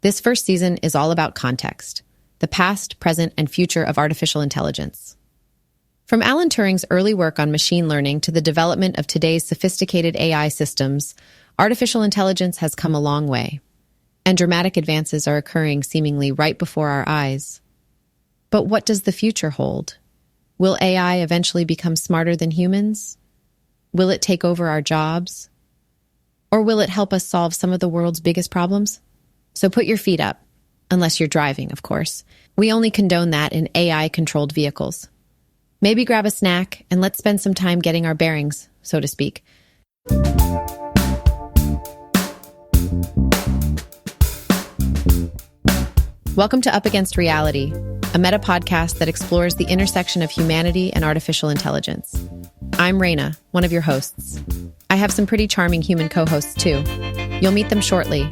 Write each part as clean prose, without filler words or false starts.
This first season is all about context, the past, present, and future of artificial intelligence. From Alan Turing's early work on machine learning to the development of today's sophisticated AI systems, artificial intelligence has come a long way, and dramatic advances are occurring seemingly right before our eyes. But what does the future hold? Will AI eventually become smarter than humans? Will it take over our jobs? Or will it help us solve some of the world's biggest problems? So put your feet up, unless you're driving, of course. We only condone that in AI-controlled vehicles. Maybe grab a snack and let's spend some time getting our bearings, so to speak. Welcome to Up Against Reality, a meta podcast that explores the intersection of humanity and artificial intelligence. I'm RAINA, one of your hosts. I have some pretty charming human co-hosts too. You'll meet them shortly.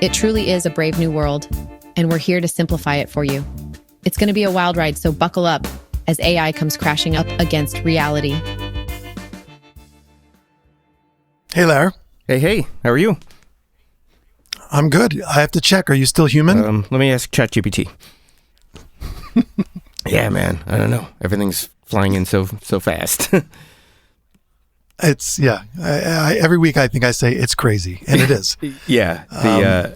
It truly is a brave new world, and we're here to simplify it for you. It's going to be a wild ride, so buckle up as AI comes crashing up against reality. Hey, Lar. Hey, how are you? I'm good. I have to check. Are you still human? Let me ask ChatGPT. Yeah, man. I don't know. Everything's flying in so fast. Every week I think I say it's crazy, and it is. Yeah. I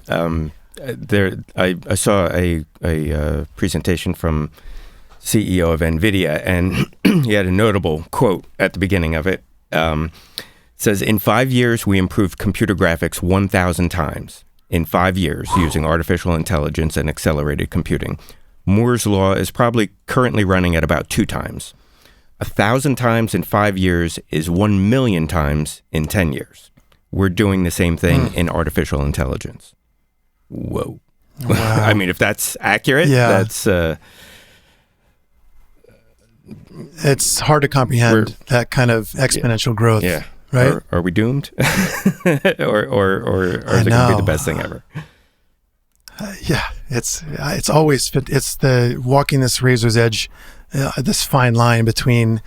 saw a presentation from CEO of NVIDIA, and he had a notable quote at the beginning of it. It says, "In 5 years, we improved computer graphics 1,000 times. In 5 years, using artificial intelligence and accelerated computing. Moore's law is probably currently running at about 2 times. 1,000 times in 5 years is 1 million times in 10 years. We're doing the same thing in artificial intelligence." Whoa. Wow. I mean, if that's accurate, that's... it's hard to comprehend that kind of exponential growth. Yeah. Right? Are we doomed? or is it going to be the best thing ever? It's always it's the walking this razor's edge, this fine line between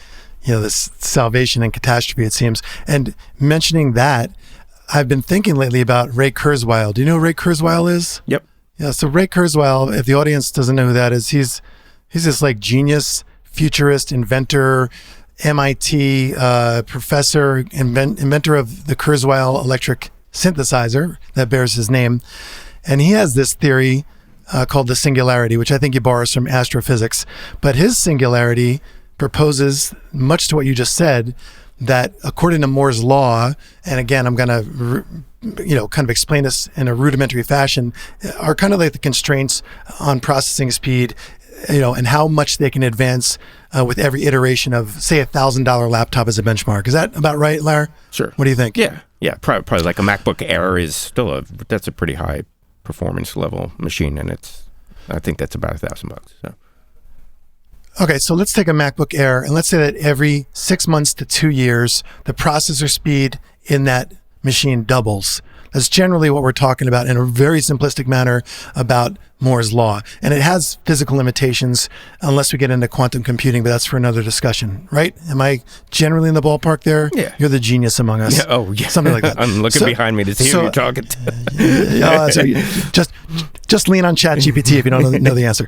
this salvation and catastrophe, it seems. And mentioning that, I've been thinking lately about Ray Kurzweil. Do you know who Ray Kurzweil is? Yep. Yeah. So Ray Kurzweil, if the audience doesn't know who that is, he's this like genius, futurist, inventor, MIT professor, inventor of the Kurzweil electric synthesizer that bears his name. And he has this theory called the singularity, which I think he borrows from astrophysics. But his singularity proposes, much to what you just said, that according to Moore's law, and again, I'm going to kind of explain this in a rudimentary fashion, are kind of like the constraints on processing speed, and how much they can advance with every iteration of, say, $1,000 laptop as a benchmark. Is that about right, Lar? Sure. What do you think? Yeah. Probably like a MacBook Air is still that's a pretty high performance level machine, and I think that's about $1,000. So. Okay, so let's take a MacBook Air, and let's say that every 6 months to 2 years, the processor speed in that machine doubles. That's generally what we're talking about in a very simplistic manner about Moore's law. And it has physical limitations unless we get into quantum computing, but that's for another discussion, right? Am I generally in the ballpark there? Yeah. You're the genius among us. Yeah. Oh, yeah. Something like that. I'm looking behind me to see who you're talking to. Just lean on ChatGPT if you don't know the answer.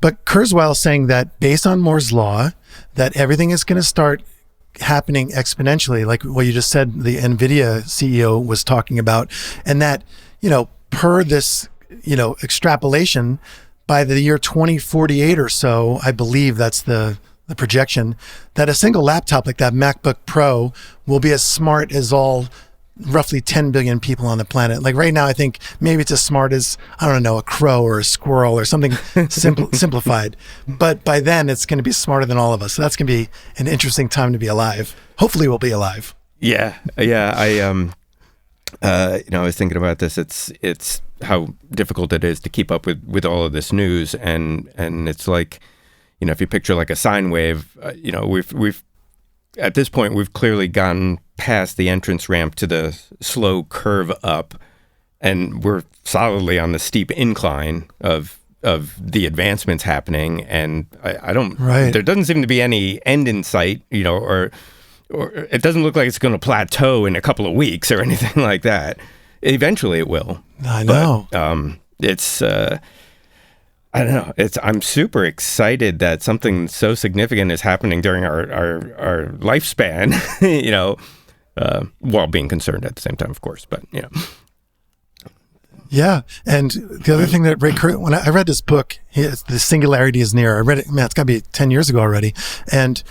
But Kurzweil saying that based on Moore's law, that everything is going to start happening exponentially, like what you just said, the NVIDIA CEO was talking about, and that, per this, extrapolation, by the year 2048 or so, I believe that's the projection, that a single laptop like that MacBook Pro will be as smart as all roughly 10 billion people on the planet. Like right now, I think maybe it's as smart as, I don't know, a crow or a squirrel or something simplified. But by then, it's going to be smarter than all of us. So that's going to be an interesting time to be alive. Hopefully, we'll be alive. Yeah. I was thinking about this. It's how difficult it is to keep up with all of this news, and it's like, if you picture like a sine wave, we've at this point, we've clearly gotten past the entrance ramp to the slow curve up, and we're solidly on the steep incline of the advancements happening. And I don't, there doesn't seem to be any end in sight, or it doesn't look like it's going to plateau in a couple of weeks or anything like that. eventually it will. I know. But, it's I don't know. I'm super excited that something so significant is happening during our lifespan. While being concerned at the same time, of course. But Yeah, and the other thing that Ray Kurzweil, when I read this book, The Singularity is Near. I read it. Man, it's got to be 10 years ago already, and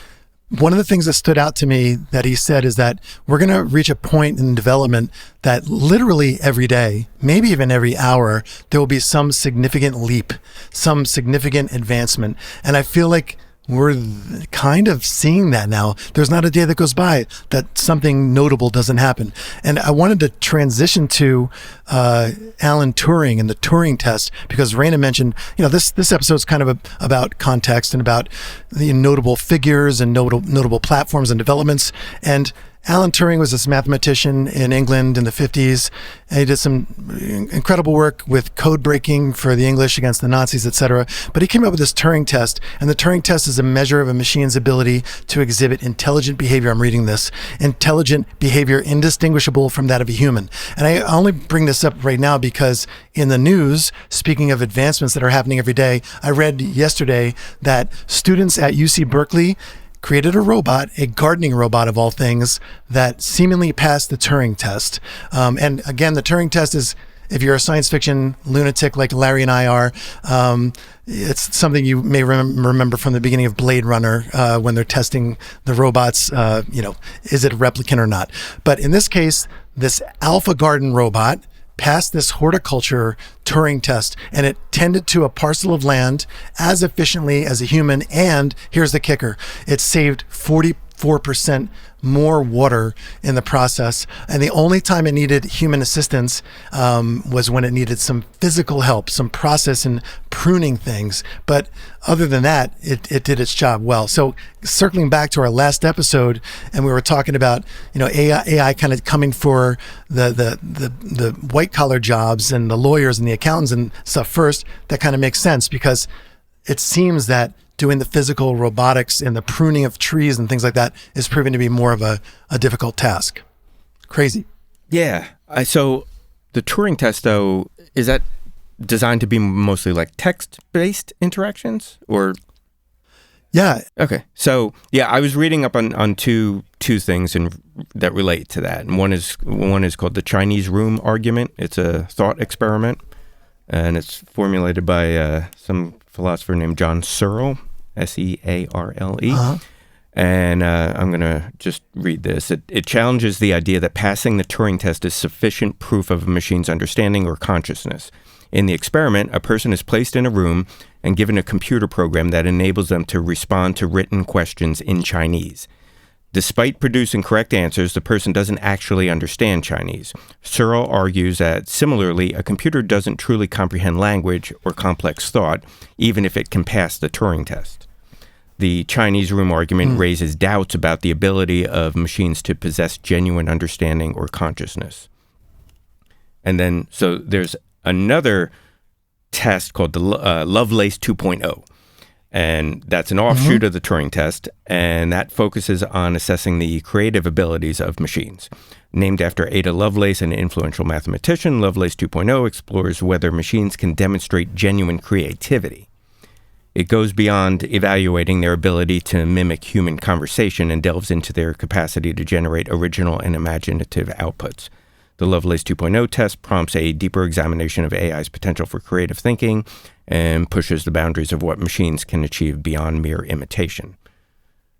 one of the things that stood out to me that he said is that we're going to reach a point in development that literally every day, maybe even every hour, there will be some significant leap, some significant advancement. And I feel like we're kind of seeing that now. There's not a day that goes by that something notable doesn't happen. And I wanted to transition to Alan Turing and the Turing test, because RAINA mentioned, this episode is kind of about context and about the notable figures and notable platforms and developments. And Alan Turing was this mathematician in England in the 50s. And he did some incredible work with code breaking for the English against the Nazis, etc. But he came up with this Turing test, and the Turing test is a measure of a machine's ability to exhibit intelligent behavior. I'm reading this. Intelligent behavior indistinguishable from that of a human. And I only bring this up right now because in the news, speaking of advancements that are happening every day, I read yesterday that students at UC Berkeley created a robot, a gardening robot of all things, that seemingly passed the Turing test. And again, the Turing test is, if you're a science fiction lunatic like Larry and I are, it's something you may remember from the beginning of Blade Runner when they're testing the robots, is it a replicant or not? But in this case, this Alpha Garden robot passed this horticulture Turing test, and it tended to a parcel of land as efficiently as a human. And here's the kicker: it saved 44% more water in the process. And the only time it needed human assistance was when it needed some physical help, some process in pruning things. But other than that, it did its job well. So circling back to our last episode, and we were talking about, AI kind of coming for the white collar jobs and the lawyers and the accountants and stuff first. That kind of makes sense, because it seems that doing the physical robotics and the pruning of trees and things like that is proving to be more of a difficult task. Crazy. Yeah. So the Turing test, though, is that designed to be mostly like text-based interactions, or? Yeah. Okay. So yeah, I was reading up on two things that relate to that. And one is called the Chinese room argument. It's a thought experiment, and it's formulated by some philosopher named John Searle, Searle. Uh-huh. And I'm going to just read this. It challenges the idea that passing the Turing test is sufficient proof of a machine's understanding or consciousness. In the experiment, a person is placed in a room and given a computer program that enables them to respond to written questions in Chinese. Despite producing correct answers, the person doesn't actually understand Chinese. Searle argues that, similarly, a computer doesn't truly comprehend language or complex thought, even if it can pass the Turing test. The Chinese room argument raises doubts about the ability of machines to possess genuine understanding or consciousness. And then, so there's another test called the Lovelace 2.0. And that's an offshoot of the Turing test, and that focuses on assessing the creative abilities of machines. Named after Ada Lovelace, an influential mathematician, Lovelace 2.0 explores whether machines can demonstrate genuine creativity. It goes beyond evaluating their ability to mimic human conversation and delves into their capacity to generate original and imaginative outputs. The Lovelace 2.0 test prompts a deeper examination of AI's potential for creative thinking and pushes the boundaries of what machines can achieve beyond mere imitation.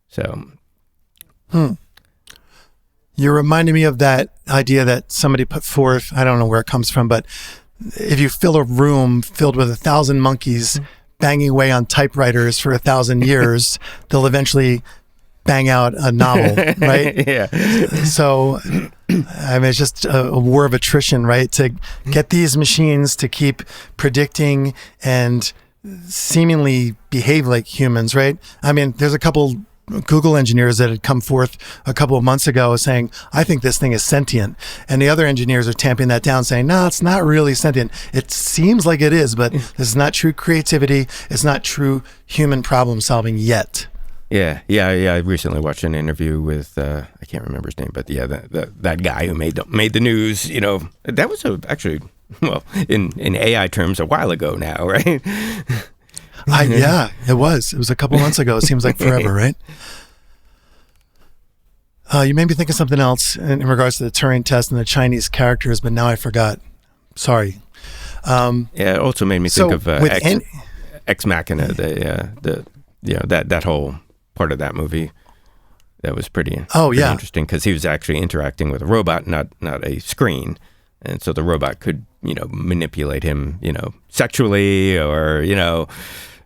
So, You're reminding me of that idea that somebody put forth. I don't know where it comes from, but if you fill a room filled with 1,000 monkeys banging away on typewriters for 1,000 years, they'll eventually bang out a novel, right? Yeah. So, I mean, it's just a war of attrition, right? To get these machines to keep predicting and seemingly behave like humans, right? I mean, there's a couple Google engineers that had come forth a couple of months ago saying, I think this thing is sentient. And the other engineers are tamping that down, saying, no, it's not really sentient. It seems like it is, but this is not true creativity. It's not true human problem solving yet. Yeah. I recently watched an interview with I can't remember his name, but yeah, that guy who made the news. That was actually, well, in AI terms, a while ago now, right? Yeah, it was. It was a couple months ago. It seems like forever, right? You made me think of something else in regards to the Turing test and the Chinese characters, but now I forgot. Sorry. It also made me think of Ex Machina, that whole part of that movie. That was pretty interesting because he was actually interacting with a robot, not a screen. And so the robot could, manipulate him, sexually, or,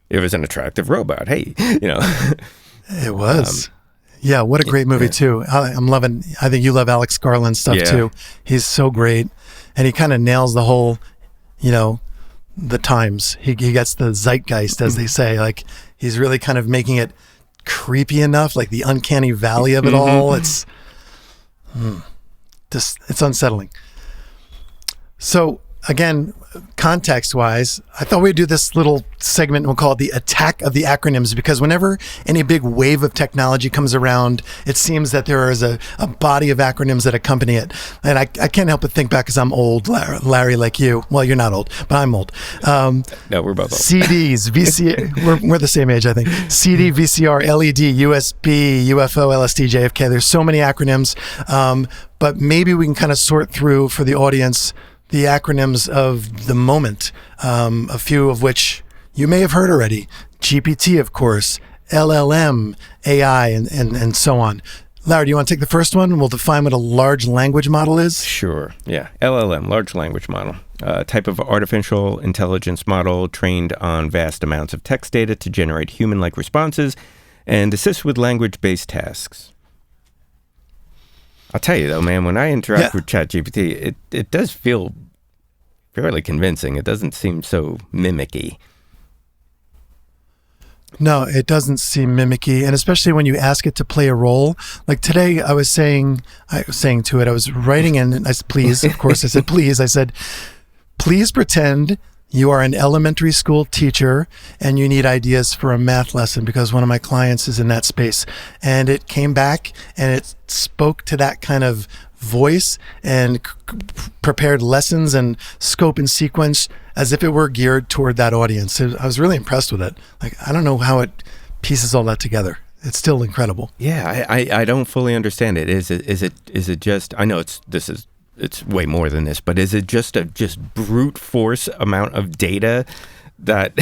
it was an attractive robot. Hey, It was. Yeah, what a great movie, too. I think you love Alex Garland's stuff, too. He's so great. And he kind of nails the whole, the times. He gets the zeitgeist, as they say. Like, he's really kind of making it creepy enough, like the uncanny valley of it all. It's it's unsettling. So, again, context-wise, I thought we'd do this little segment, we'll call it the attack of the acronyms, because whenever any big wave of technology comes around, it seems that there is a body of acronyms that accompany it. And I can't help but think back, because I'm old, Larry, like you. Well, you're not old, but I'm old. No, we're both old. CDs, VCR, we're the same age, I think. CD, VCR, LED, USB, UFO, LSD, JFK. There's so many acronyms, but maybe we can kind of sort through for the audience the acronyms of the moment, a few of which you may have heard already. GPT, of course, LLM, AI, and so on. Larry, do you want to take the first one? We'll define what a large language model is. Sure. Yeah. LLM, large language model. Type of artificial intelligence model trained on vast amounts of text data to generate human-like responses and assist with language-based tasks. I'll tell you though, man, when I interact with ChatGPT, it does feel fairly convincing. It doesn't seem so mimicky. No, it doesn't seem mimicky, and especially when you ask it to play a role. Like today, I was saying to it, I was writing in, and I said, please, of course, I said, please. I said, please pretend you are an elementary school teacher and you need ideas for a math lesson because one of my clients is in that space. And it came back and it spoke to that kind of voice and prepared lessons and scope and sequence as if it were geared toward that audience. I was really impressed with it. Like, I don't know how it pieces all that together. It's still incredible. Yeah, I don't fully understand it. Is it just, I know it's way more than this, but is it just a brute force amount of data that,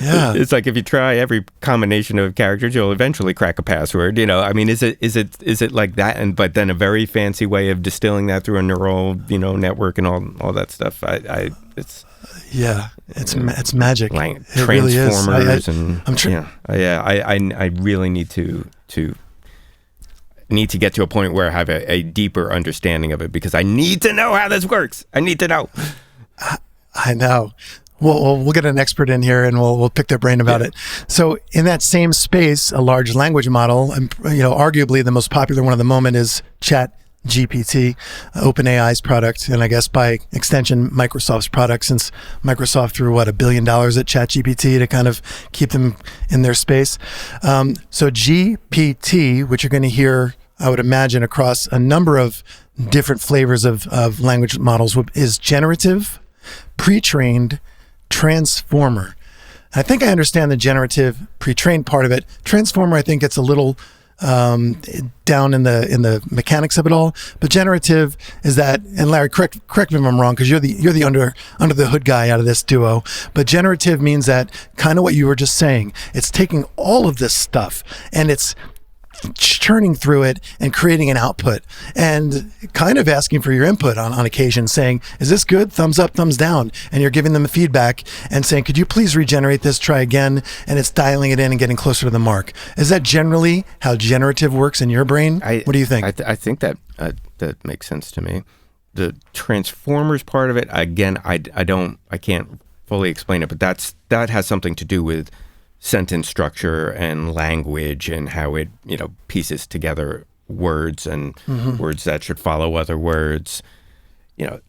Yeah. It's like if you try every combination of characters, you'll eventually crack a password. I mean, is it like that? But then a very fancy way of distilling that through a neural, network and all that stuff. It's magic. Like it really is. Transformers I really need to get to a point where I have a deeper understanding of it because I need to know how this works. I need to know. I know. We'll get an expert in here and we'll pick their brain about it. So in that same space, a large language model, arguably the most popular one at the moment is ChatGPT, OpenAI's product, and I guess by extension, Microsoft's product, since Microsoft threw $1 billion at ChatGPT to kind of keep them in their space. So GPT, which you're going to hear, I would imagine, across a number of different flavors of language models, is generative, pre-trained, transformer. I think I understand the generative pre-trained part of it. Transformer, I think it's a little down in the mechanics of it all. But generative is that, and Larry, correct me if I'm wrong, because you're the under the hood guy out of this duo. But generative means that kind of what you were just saying. It's taking all of this stuff and it's churning through it and creating an output and kind of asking for your input on occasion, saying, is this good? Thumbs up, thumbs down. And you're giving them feedback and saying, could you please regenerate this, try again? And it's dialing it in and getting closer to the mark. Is that generally how generative works in your brain? What do you think? I think that makes sense to me. The transformers part of it, again, I can't fully explain it, but that has something to do with sentence structure and language and how it, pieces together words and words that should follow other words.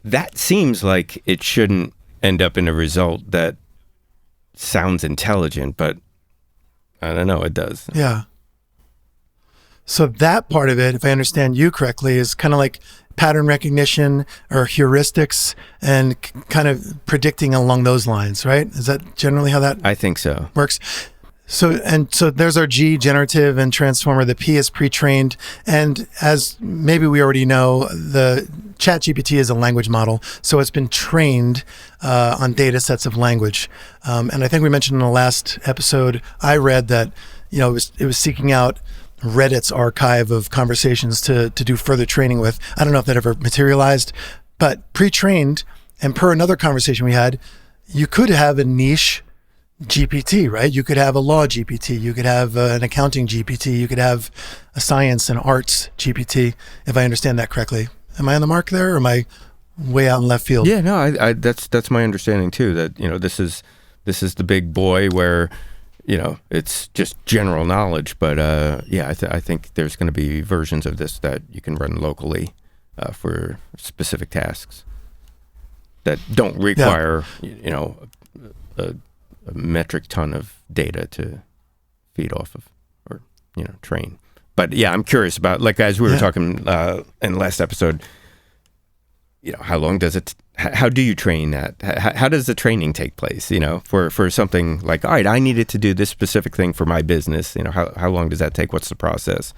That seems like it shouldn't end up in a result that sounds intelligent, but I don't know. It does. Yeah. So that part of it, if I understand you correctly, is kind of like pattern recognition or heuristics and kind of predicting along those lines, right? Is that generally how that I think so. works? So there's our G, generative and transformer. The P is pre-trained. And as maybe we already know, the ChatGPT is a language model. So it's been trained on data sets of language. And I think we mentioned in the last episode, I read that, it was seeking out Reddit's archive of conversations to do further training with. I don't know if that ever materialized, but pre-trained and per another conversation we had, you could have a niche GPT, right? You could have a law GPT. You could have an accounting GPT. You could have a science and arts GPT, if I understand that correctly. Am I on the mark there, or am I way out in left field? Yeah, no, I that's my understanding too. That this is the big boy where it's just general knowledge. But I think there's going to be versions of this that you can run locally for specific tasks that don't require a metric ton of data to feed off of or train. But yeah, I'm curious about, like, as we were talking in the last episode, how long does it how do you train that? How does the training take place, for something like, all right, I needed to do this specific thing for my business, how long does that take? What's the process?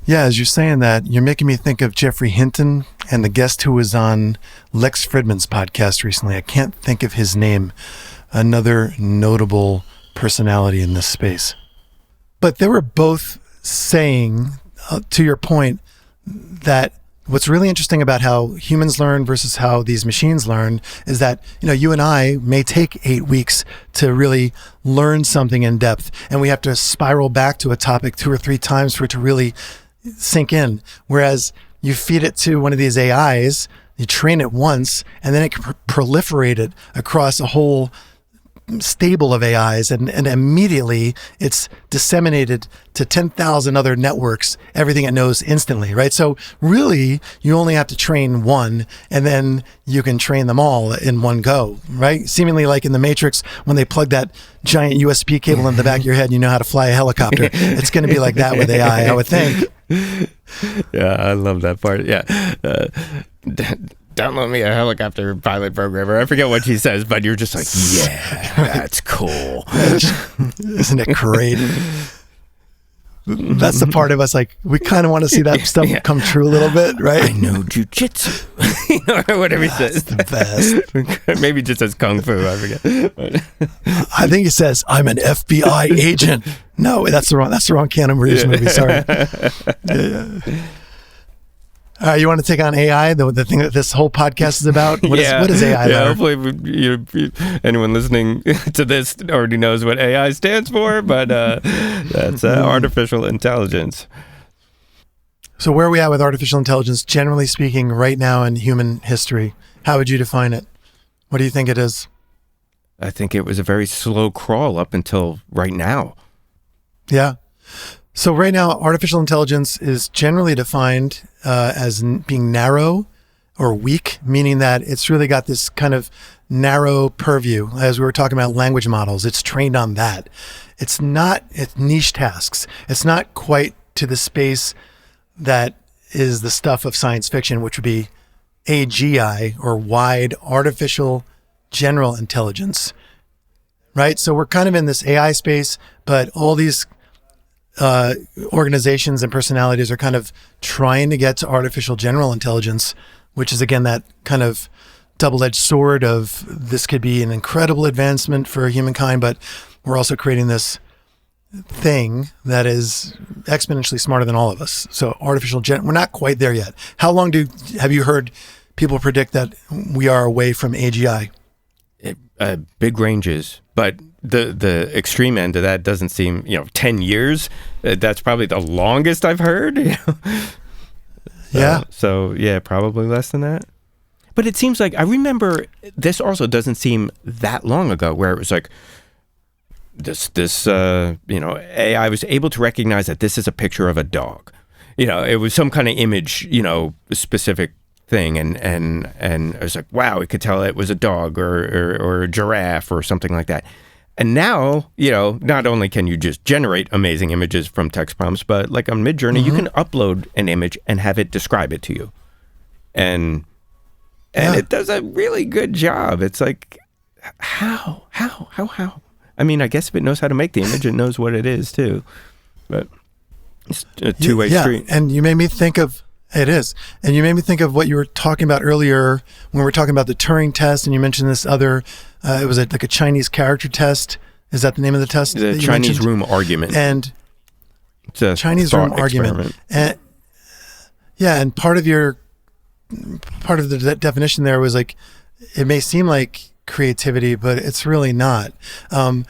Yeah, as you're saying that, you're making me think of Jeffrey Hinton and the guest who was on Lex Fridman's podcast recently. I can't think of his name. Another notable personality in this space. But they were both saying, to your point, that what's really interesting about how humans learn versus how these machines learn is that, you and I may take 8 weeks to really learn something in depth, and we have to spiral back to a topic 2 or 3 times for it to really sink in. Whereas you feed it to one of these AIs, you train it once, and then it can proliferate it across a whole stable of AIs, and immediately it's disseminated to 10,000 other networks, everything it knows instantly, right? So really, you only have to train one, and then you can train them all in one go, right? Seemingly like in the Matrix, when they plug that giant USB cable in the back of your head, you know how to fly a helicopter. It's going to be like that with AI, I would think. Yeah, I love that part. Yeah. Download me a helicopter pilot programmer. I forget what she says, but you're just like, yeah, that's cool. Isn't it great? That's the part of us, like, we kind of want to see that stuff come true a little bit, right? I know jujitsu. Or whatever he says. The best. Maybe just says kung fu, I forget. But I think he says, I'm an FBI agent. No, that's the wrong Keanu Reeves movie, sorry. Yeah. All right, you want to take on AI, the thing that this whole podcast is about? What is AI? Yeah, hopefully anyone listening to this already knows what AI stands for, but that's artificial intelligence. So where are we at with artificial intelligence, generally speaking, right now in human history? How would you define it? What do you think it is? I think it was a very slow crawl up until right now. Yeah. So right now, artificial intelligence is generally defined as being narrow or weak, meaning that it's really got this kind of narrow purview. As we were talking about language models, it's trained on that. It's niche tasks. It's not quite to the space that is the stuff of science fiction, which would be AGI, or wide artificial general intelligence, right? So we're kind of in this AI space, but all these organizations and personalities are kind of trying to get to artificial general intelligence, which is, again, that kind of double-edged sword of this could be an incredible advancement for humankind, but we're also creating this thing that is exponentially smarter than all of us. So we're not quite there yet. How long have you heard people predict that we are away from AGI? Big ranges, but the extreme end of that doesn't seem, 10 years. That's probably the longest I've heard. Yeah. So yeah, probably less than that. But it seems like, I remember this also doesn't seem that long ago, where it was like this AI was able to recognize that this is a picture of a dog. It was some kind of image, specific thing, and I was like, wow, it could tell it was a dog or a giraffe or something like that. And now, not only can you just generate amazing images from text prompts, but like on Midjourney, you can upload an image and have it describe it to you. And it does a really good job. It's like, how? I mean, I guess if it knows how to make the image, it knows what it is too. But it's a two-way street. And you made me think of what you were talking about earlier when we were talking about the Turing test, and you mentioned this other, it was like a Chinese character test. Is that the name of the test? The Chinese room argument. And it's a Chinese room argument. And and part of the definition there was like, it may seem like creativity, but it's really not. But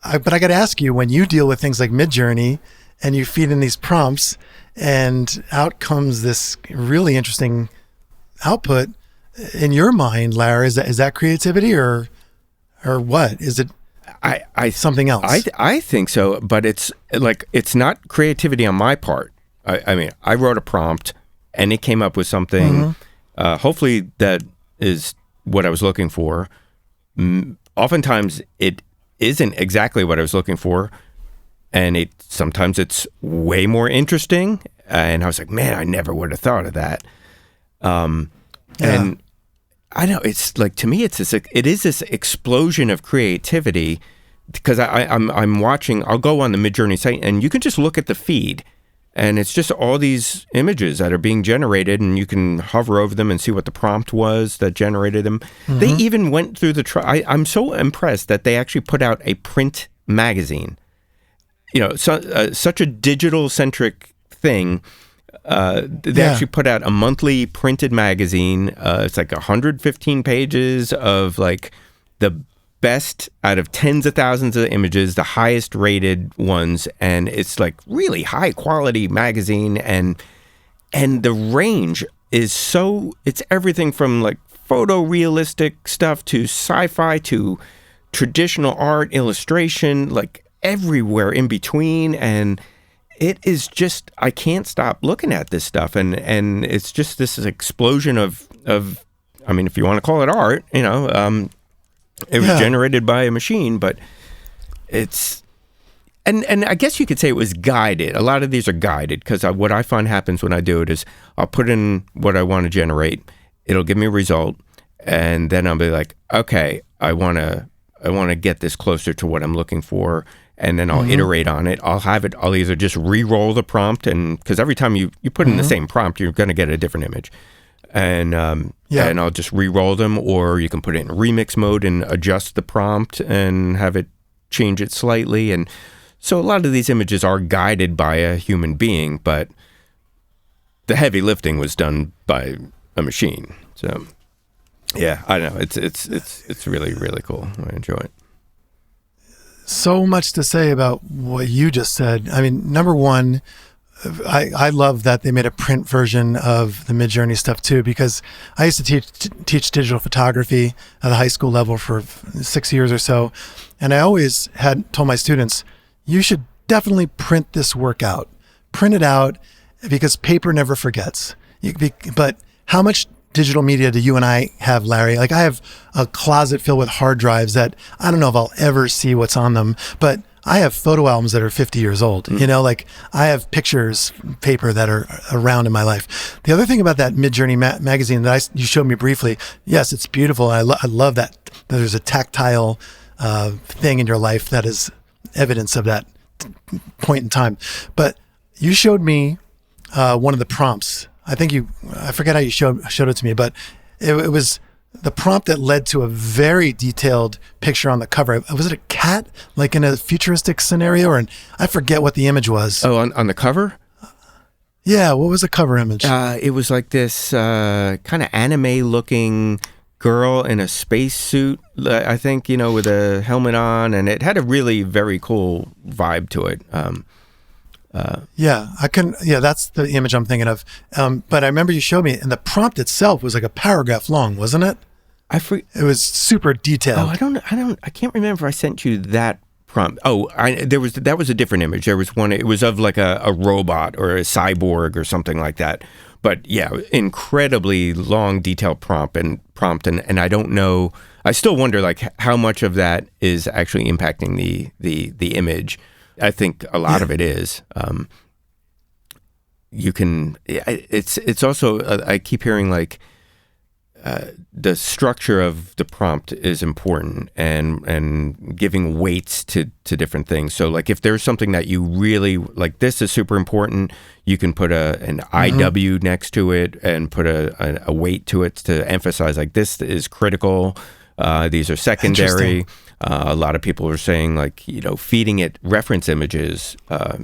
I got to ask you, when you deal with things like Midjourney and you feed in these prompts and out comes this really interesting output, in your mind, Larry, is that creativity or what? Is it something else? I think so, but it's not creativity on my part. I mean, I wrote a prompt and it came up with something. Hopefully that is what I was looking for. Oftentimes it isn't exactly what I was looking for, and sometimes it's way more interesting. And I was like, man, I never would have thought of that. And I know, it's like, to me, it is this explosion of creativity, because I'm watching. I'll go on the Midjourney site and you can just look at the feed. And it's just all these images that are being generated, and you can hover over them and see what the prompt was that generated them. They even went through I'm so impressed that they actually put out a print magazine. Such a digital-centric thing. They actually put out a monthly printed magazine. It's like 115 pages of like the best out of tens of thousands of images, the highest rated ones, and it's like really high quality magazine, and the range is it's everything from like photorealistic stuff to sci-fi to traditional art, illustration, like everywhere in between. And it is just, I can't stop looking at this stuff, and it's just this explosion of I mean, if you want to call it art, it was generated by a machine, but it's, and I guess you could say it was guided. A lot of these are guided, because what I find happens when I do it is I'll put in what I want to generate. It'll give me a result, and then I'll be like, okay, I want to get this closer to what I'm looking for, and then I'll iterate on it. I'll either just re-roll the prompt, and because every time you put in the same prompt, you're going to get a different image. And and I'll just re-roll them, or you can put it in remix mode and adjust the prompt and have it change it slightly. And so a lot of these images are guided by a human being, but the heavy lifting was done by a machine. So yeah, I know, it's really, really cool. I enjoy it. So much to say about what you just said. I mean, number one, I love that they made a print version of the Midjourney stuff too, because I used to teach digital photography at the high school level for 6 years or so. And I always had told my students, you should definitely print this work out. Print it out, because paper never forgets. But how much digital media do you and I have, Larry? Like, I have a closet filled with hard drives that I don't know if I'll ever see what's on them, but I have photo albums that are 50 years old. Like I have pictures, paper that are around in my life. The other thing about that Midjourney magazine that you showed me briefly, yes, it's beautiful. I love that there's a tactile thing in your life that is evidence of that point in time. But you showed me one of the prompts. I forget how you showed it to me, but it was the prompt that led to a very detailed picture on the cover. Was it a cat, like in a futuristic scenario, I forget what the image was. Oh, on the cover? Yeah, what was the cover image? It was like this kind of anime-looking girl in a spacesuit, I think, with a helmet on, and it had a really very cool vibe to it. That's the image I'm thinking of. But I remember you showed me, and the prompt itself was like a paragraph long, wasn't it? It was super detailed. Oh, I can't remember if I sent you that prompt. Oh, that was a different image. There was one, it was of like a robot or a cyborg or something like that. But yeah, incredibly long, detailed prompt, and I don't know. I still wonder like how much of that is actually impacting the image. I think a lot of it is. You can. It's also. I keep hearing like. The structure of the prompt is important, and giving weights to different things. So like if there's something that you really like, this is super important, you can put an IW next to it and put a weight to it to emphasize like this is critical. These are secondary. A lot of people are saying like, feeding it reference images,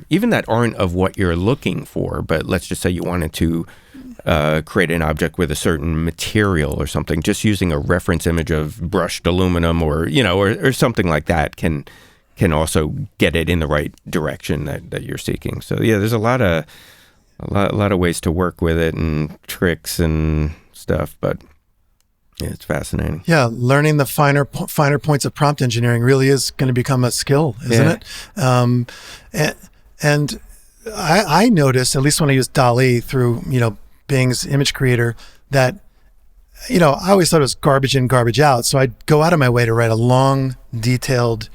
even that aren't of what you're looking for, but let's just say you wanted to create an object with a certain material or something, just using a reference image of brushed aluminum or something like that can also get it in the right direction that you're seeking. So yeah, there's a lot of ways to work with it and tricks and stuff, but yeah, it's fascinating. Yeah, learning the finer points of prompt engineering really is going to become a skill, isn't it? And I noticed, at least when I used DALL-E through, Bing's image creator, that, I always thought it was garbage in, garbage out. So I'd go out of my way to write a long, detailed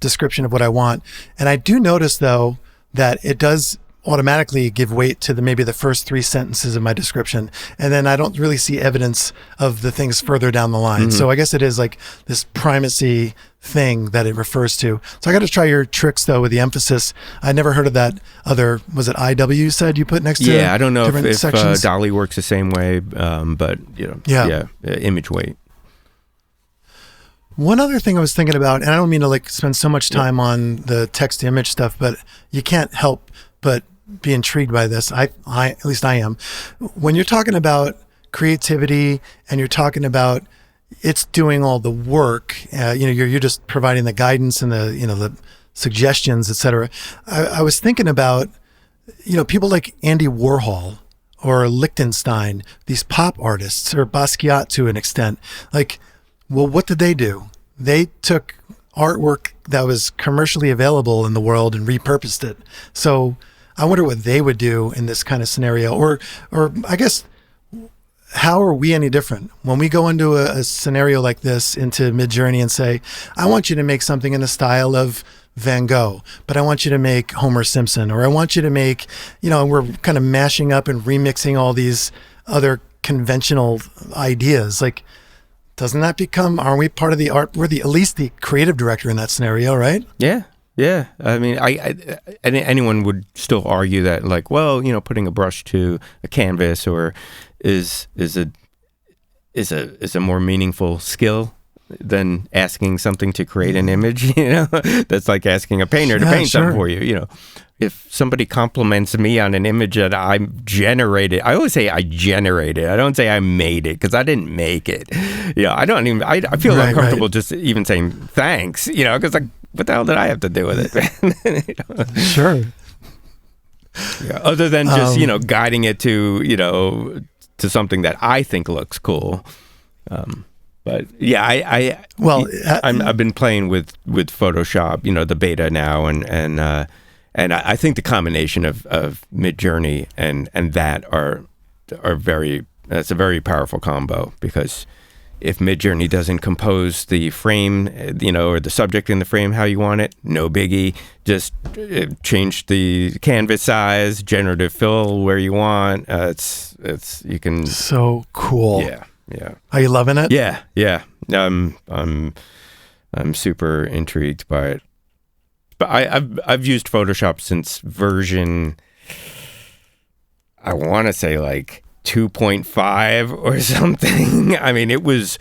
description of what I want. And I do notice, though, that it does automatically give weight to maybe the first 3 sentences of my description. And then I don't really see evidence of the things further down the line. Mm-hmm. So I guess it is like this primacy thing that it refers to. So I got to try your tricks though with the emphasis. I never heard of that other, was it IW you said you put next to I don't know if sections? DALL-E works the same way, but image weight. One other thing I was thinking about, and I don't mean to like spend so much time on the text to image stuff, but you can't help but be intrigued by this. I at least I am. When you're talking about creativity and you're talking about it's doing all the work, you're just providing the guidance and the suggestions, etc. I was thinking about people like Andy Warhol or Lichtenstein, these pop artists, or Basquiat to an extent. Like, well, what did they do? They took artwork that was commercially available in the world and repurposed it. So I wonder what they would do in this kind of scenario, or I guess, how are we any different when we go into a scenario like this into Midjourney and say, I want you to make something in the style of Van Gogh, but I want you to make Homer Simpson, or I want you to make, we're kind of mashing up and remixing all these other conventional ideas. Like, doesn't that aren't we part of the art? We're at least the creative director in that scenario, right? Yeah. Yeah, I mean, anyone would still argue that, like, well, putting a brush to a canvas or is a more meaningful skill than asking something to create an image. That's like asking a painter to paint something for you. If somebody compliments me on an image that I generated, I always say I generated. I don't say I made it, because I didn't make it. I don't even. I feel uncomfortable just even saying thanks. Because like, what the hell did I have to do with it? Sure. Yeah, other than just guiding it to to something that I think looks cool. But yeah, I've been playing with Photoshop, the beta now, and I think the combination of Midjourney and that are that's a very powerful combo, because if Midjourney doesn't compose the frame, or the subject in the frame how you want it, no biggie. Just change the canvas size, generative fill where you want. You can. So cool. Yeah. Are you loving it? Yeah. I'm super intrigued by it. But I've used Photoshop since version, I want to say like 2.5 or something. I mean, it was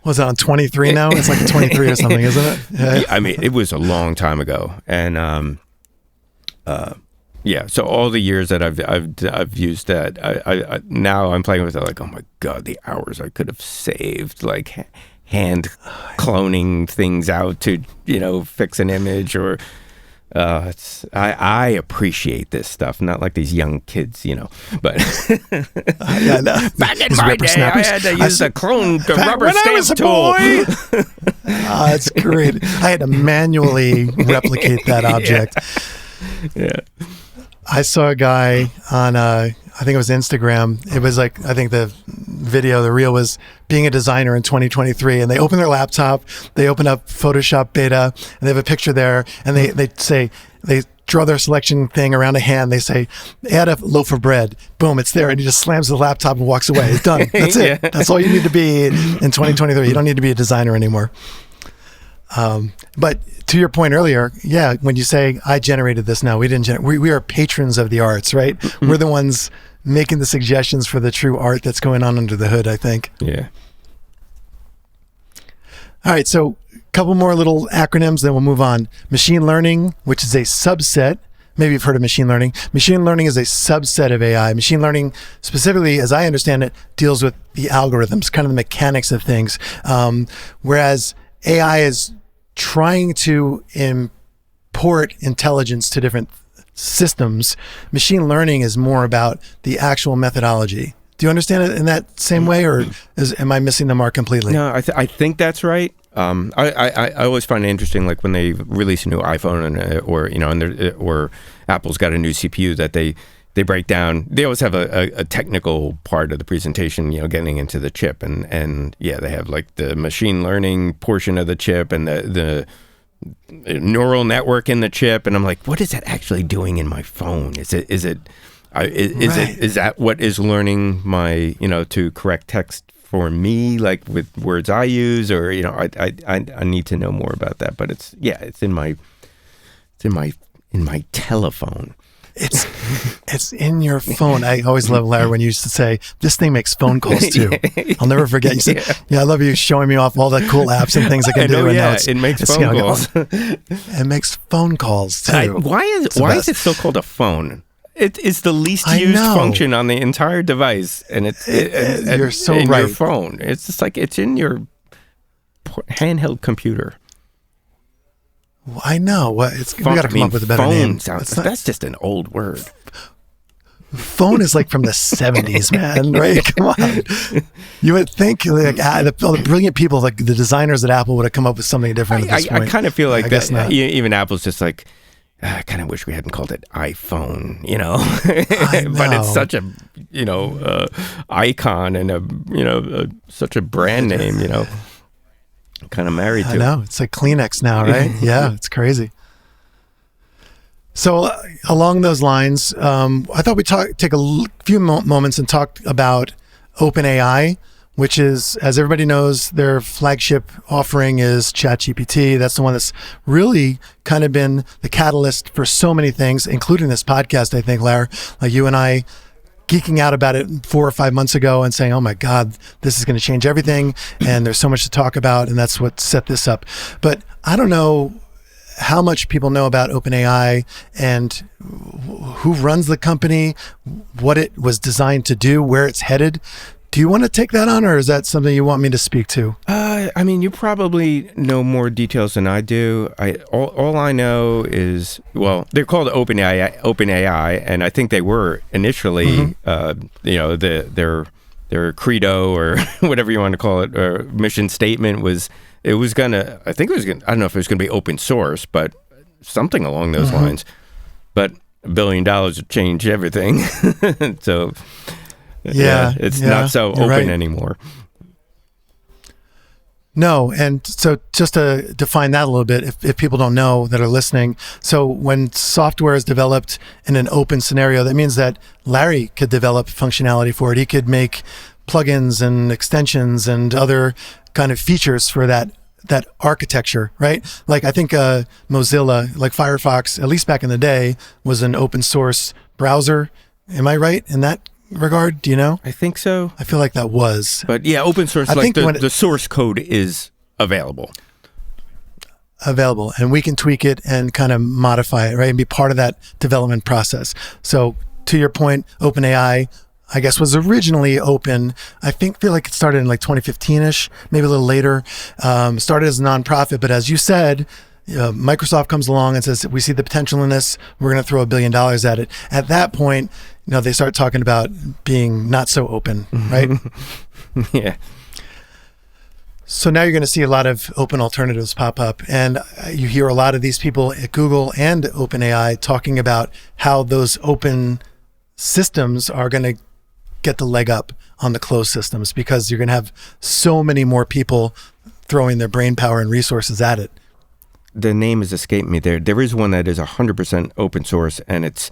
it on 23 now? It's like 23 or something, isn't it? Yeah. I mean, it was a long time ago, and so all the years that I've used that, I now I'm playing with it like, oh my god, the hours I could have saved, like hand cloning things out to fix an image, or I appreciate this stuff, not like these young kids, but back in my day I had to use a clone rubber stamp tool. That's great. I had to manually replicate that object. Yeah. I saw a guy on I think it was Instagram. It was like, I think the video, the reel was being a designer in 2023, and they open their laptop, they open up Photoshop beta, and they have a picture there, and they draw their selection thing around a hand. They say, add a loaf of bread. Boom, it's there. And he just slams the laptop and walks away. It's done. That's it. Yeah. That's all you need to be in 2023. You don't need to be a designer anymore. But to your point earlier, yeah, when you say I generated this, no, we didn't. We are patrons of the arts, right? We're the ones making the suggestions for the true art that's going on under the hood, I think. Yeah. All right, so a couple more little acronyms, then we'll move on. Machine learning, which is a subset. Maybe you've heard of machine learning. Machine learning is a subset of AI. Machine learning, specifically, as I understand it, deals with the algorithms, kind of the mechanics of things. Whereas AI is trying to import intelligence to different systems. Machine learning is more about the actual methodology. Do you understand it in that same way, or am I missing the mark completely? No, I think that's right. I always find it interesting, like when they release a new iPhone or Apple's got a new CPU that they break down. They always have a technical part of the presentation, getting into the chip, and they have like the machine learning portion of the chip and the neural network in the chip, and I'm like, what is that actually doing in my phone? Is that what is learning my to correct text for me, like with words I use, or I need to know more about that. But it's in my telephone. It's in your phone. I always love, Larry, when you used to say, this thing makes phone calls too. I'll never forget. You said, I love you showing me off all the cool apps and things I can do. And now it makes phone calls. It makes phone calls too. Why is it still called a phone? It's the least used function on the entire device, and you're so in right. Your phone. It's just like it's in your handheld computer. I know. We got to come up with a better name. That's just an old word. Phone is like from the 70s, man, right? Come on. You would think like the brilliant people, like the designers at Apple, would have come up with something different at this point. I kind of feel like I guess not. Even Apple's just like, I kind of wish we hadn't called it iPhone, I know. But it's such a, icon and such a brand name, I'm kind of married to it. I know. It's like Kleenex now, right? Yeah, it's crazy. So along those lines, I thought we'd take a few moments and talk about OpenAI, which is, as everybody knows, their flagship offering is ChatGPT. That's the one that's really kind of been the catalyst for so many things, including this podcast, I think, Larry. Like you and I geeking out about it 4 or 5 months ago and saying, oh my God, this is going to change everything. And there's so much to talk about. And that's what set this up. But I don't know how much people know about OpenAI and who runs the company, what it was designed to do, where it's headed. Do you want to take that on, or is that something you want me to speak to? You probably know more details than I do. All I know is, well, they're called OpenAI, and I think they were initially, their credo or whatever you want to call it, or mission statement was, I don't know if it was going to be open source, but something along those lines. But $1 billion would change everything. So... Yeah, it's not so open anymore. No, and so just to define that a little bit, if people don't know that are listening, so when software is developed in an open scenario, that means that Larry could develop functionality for it. He could make plugins and extensions and other kind of features for that architecture, right? Like I think Mozilla, like Firefox, at least back in the day, was an open source browser. Am I right in that regard? Do you know? I think so. I feel like that was. But yeah, open source, like the source code is available. And we can tweak it and kind of modify it, right? And be part of that development process. So to your point, OpenAI, I guess, was originally open. Feel like it started in like 2015-ish, maybe a little later. Started as a nonprofit, but as you said, Microsoft comes along and says, we see the potential in this. We're going to throw $1 billion at it. At that point, they start talking about being not so open, right? Yeah. So now you're going to see a lot of open alternatives pop up. And you hear a lot of these people at Google and OpenAI talking about how those open systems are going to get the leg up on the closed systems because you're going to have so many more people throwing their brain power and resources at it. The name has escaped me there. There is one that is 100% open source, and it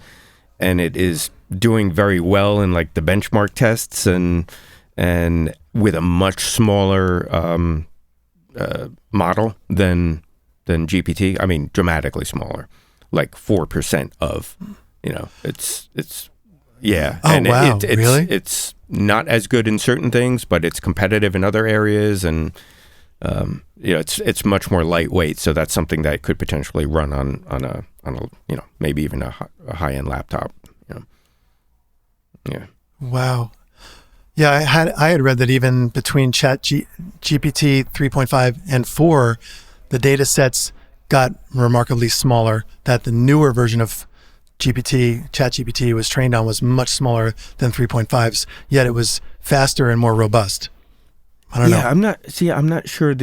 is doing very well in like the benchmark tests and with a much smaller model than GPT. I mean, dramatically smaller, like 4% of, it's yeah. Oh, and wow. Really? It's not as good in certain things, but it's competitive in other areas, and it's much more lightweight. So that's something that could potentially run on a maybe even a high-end laptop. Yeah. Wow. Yeah, I had read that even between GPT 3.5 and 4, the data sets got remarkably smaller, that the newer version of ChatGPT was trained on was much smaller than 3.5's, yet it was faster and more robust. I don't know. I'm not sure I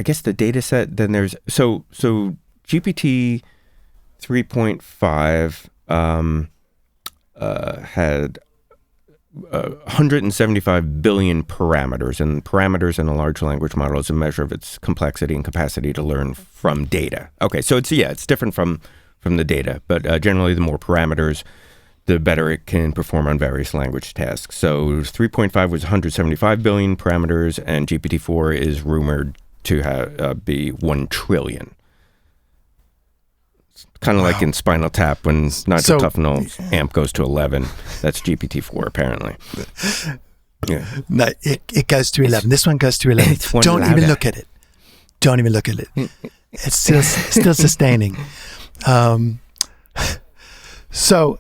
guess the data set, then there's, so GPT 3.5 had 175 billion parameters, and parameters in a large language model is a measure of its complexity and capacity to learn from data. Okay, so it's different from the data, but generally the more parameters, the better it can perform on various language tasks. So 3.5 was 175 billion parameters, and GPT-4 is rumored to be 1 trillion. Kind of like in Spinal Tap when Nigel Tufnell's amp goes to 11. That's GPT-4 apparently. Yeah. No, it goes to 11. This one goes to 11. Don't even look at it. Don't even look at it. It's still sustaining. So,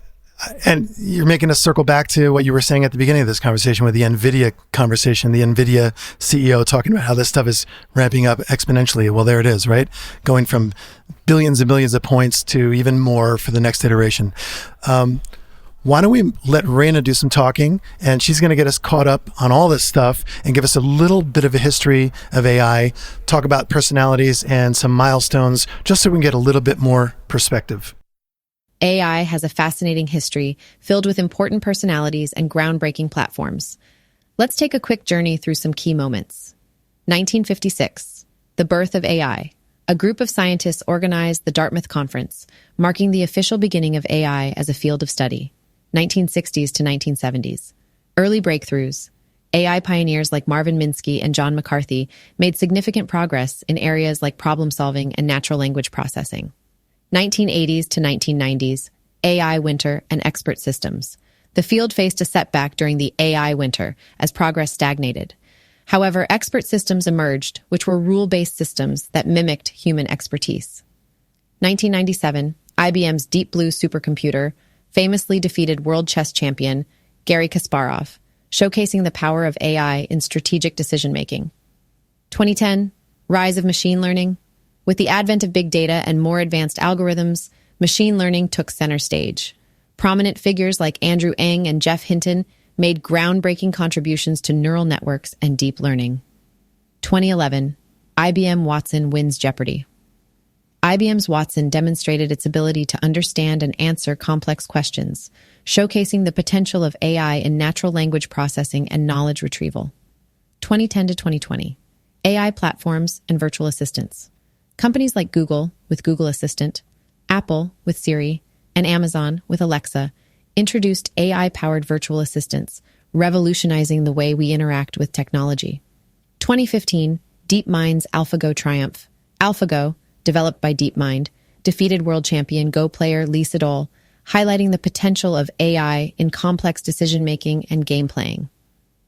and you're making us circle back to what you were saying at the beginning of this conversation with the NVIDIA conversation, the NVIDIA CEO talking about how this stuff is ramping up exponentially. Well, there it is, right? Going from billions and billions of points to even more for the next iteration. Why don't we let RAINA do some talking, and she's going to get us caught up on all this stuff and give us a little bit of a history of AI, talk about personalities and some milestones, just so we can get a little bit more perspective. AI has a fascinating history filled with important personalities and groundbreaking platforms. Let's take a quick journey through some key moments. 1956, the birth of AI. A group of scientists organized the Dartmouth Conference, marking the official beginning of AI as a field of study. 1960s to 1970s. Early breakthroughs. AI pioneers like Marvin Minsky and John McCarthy made significant progress in areas like problem solving and natural language processing. 1980s to 1990s, AI winter and expert systems. The field faced a setback during the AI winter as progress stagnated. However, expert systems emerged, which were rule-based systems that mimicked human expertise. 1997, IBM's Deep Blue supercomputer famously defeated world chess champion Garry Kasparov, showcasing the power of AI in strategic decision-making. 2010, rise of machine learning. With the advent of big data and more advanced algorithms, machine learning took center stage. Prominent figures like Andrew Ng and Jeff Hinton made groundbreaking contributions to neural networks and deep learning. 2011, IBM Watson wins Jeopardy! IBM's Watson demonstrated its ability to understand and answer complex questions, showcasing the potential of AI in natural language processing and knowledge retrieval. 2010 to 2020, AI platforms and virtual assistants. Companies like Google with Google Assistant, Apple with Siri, and Amazon with Alexa introduced AI-powered virtual assistants, revolutionizing the way we interact with technology. 2015, DeepMind's AlphaGo triumph. AlphaGo, developed by DeepMind, defeated world champion Go player Lee Sedol, highlighting the potential of AI in complex decision-making and game playing.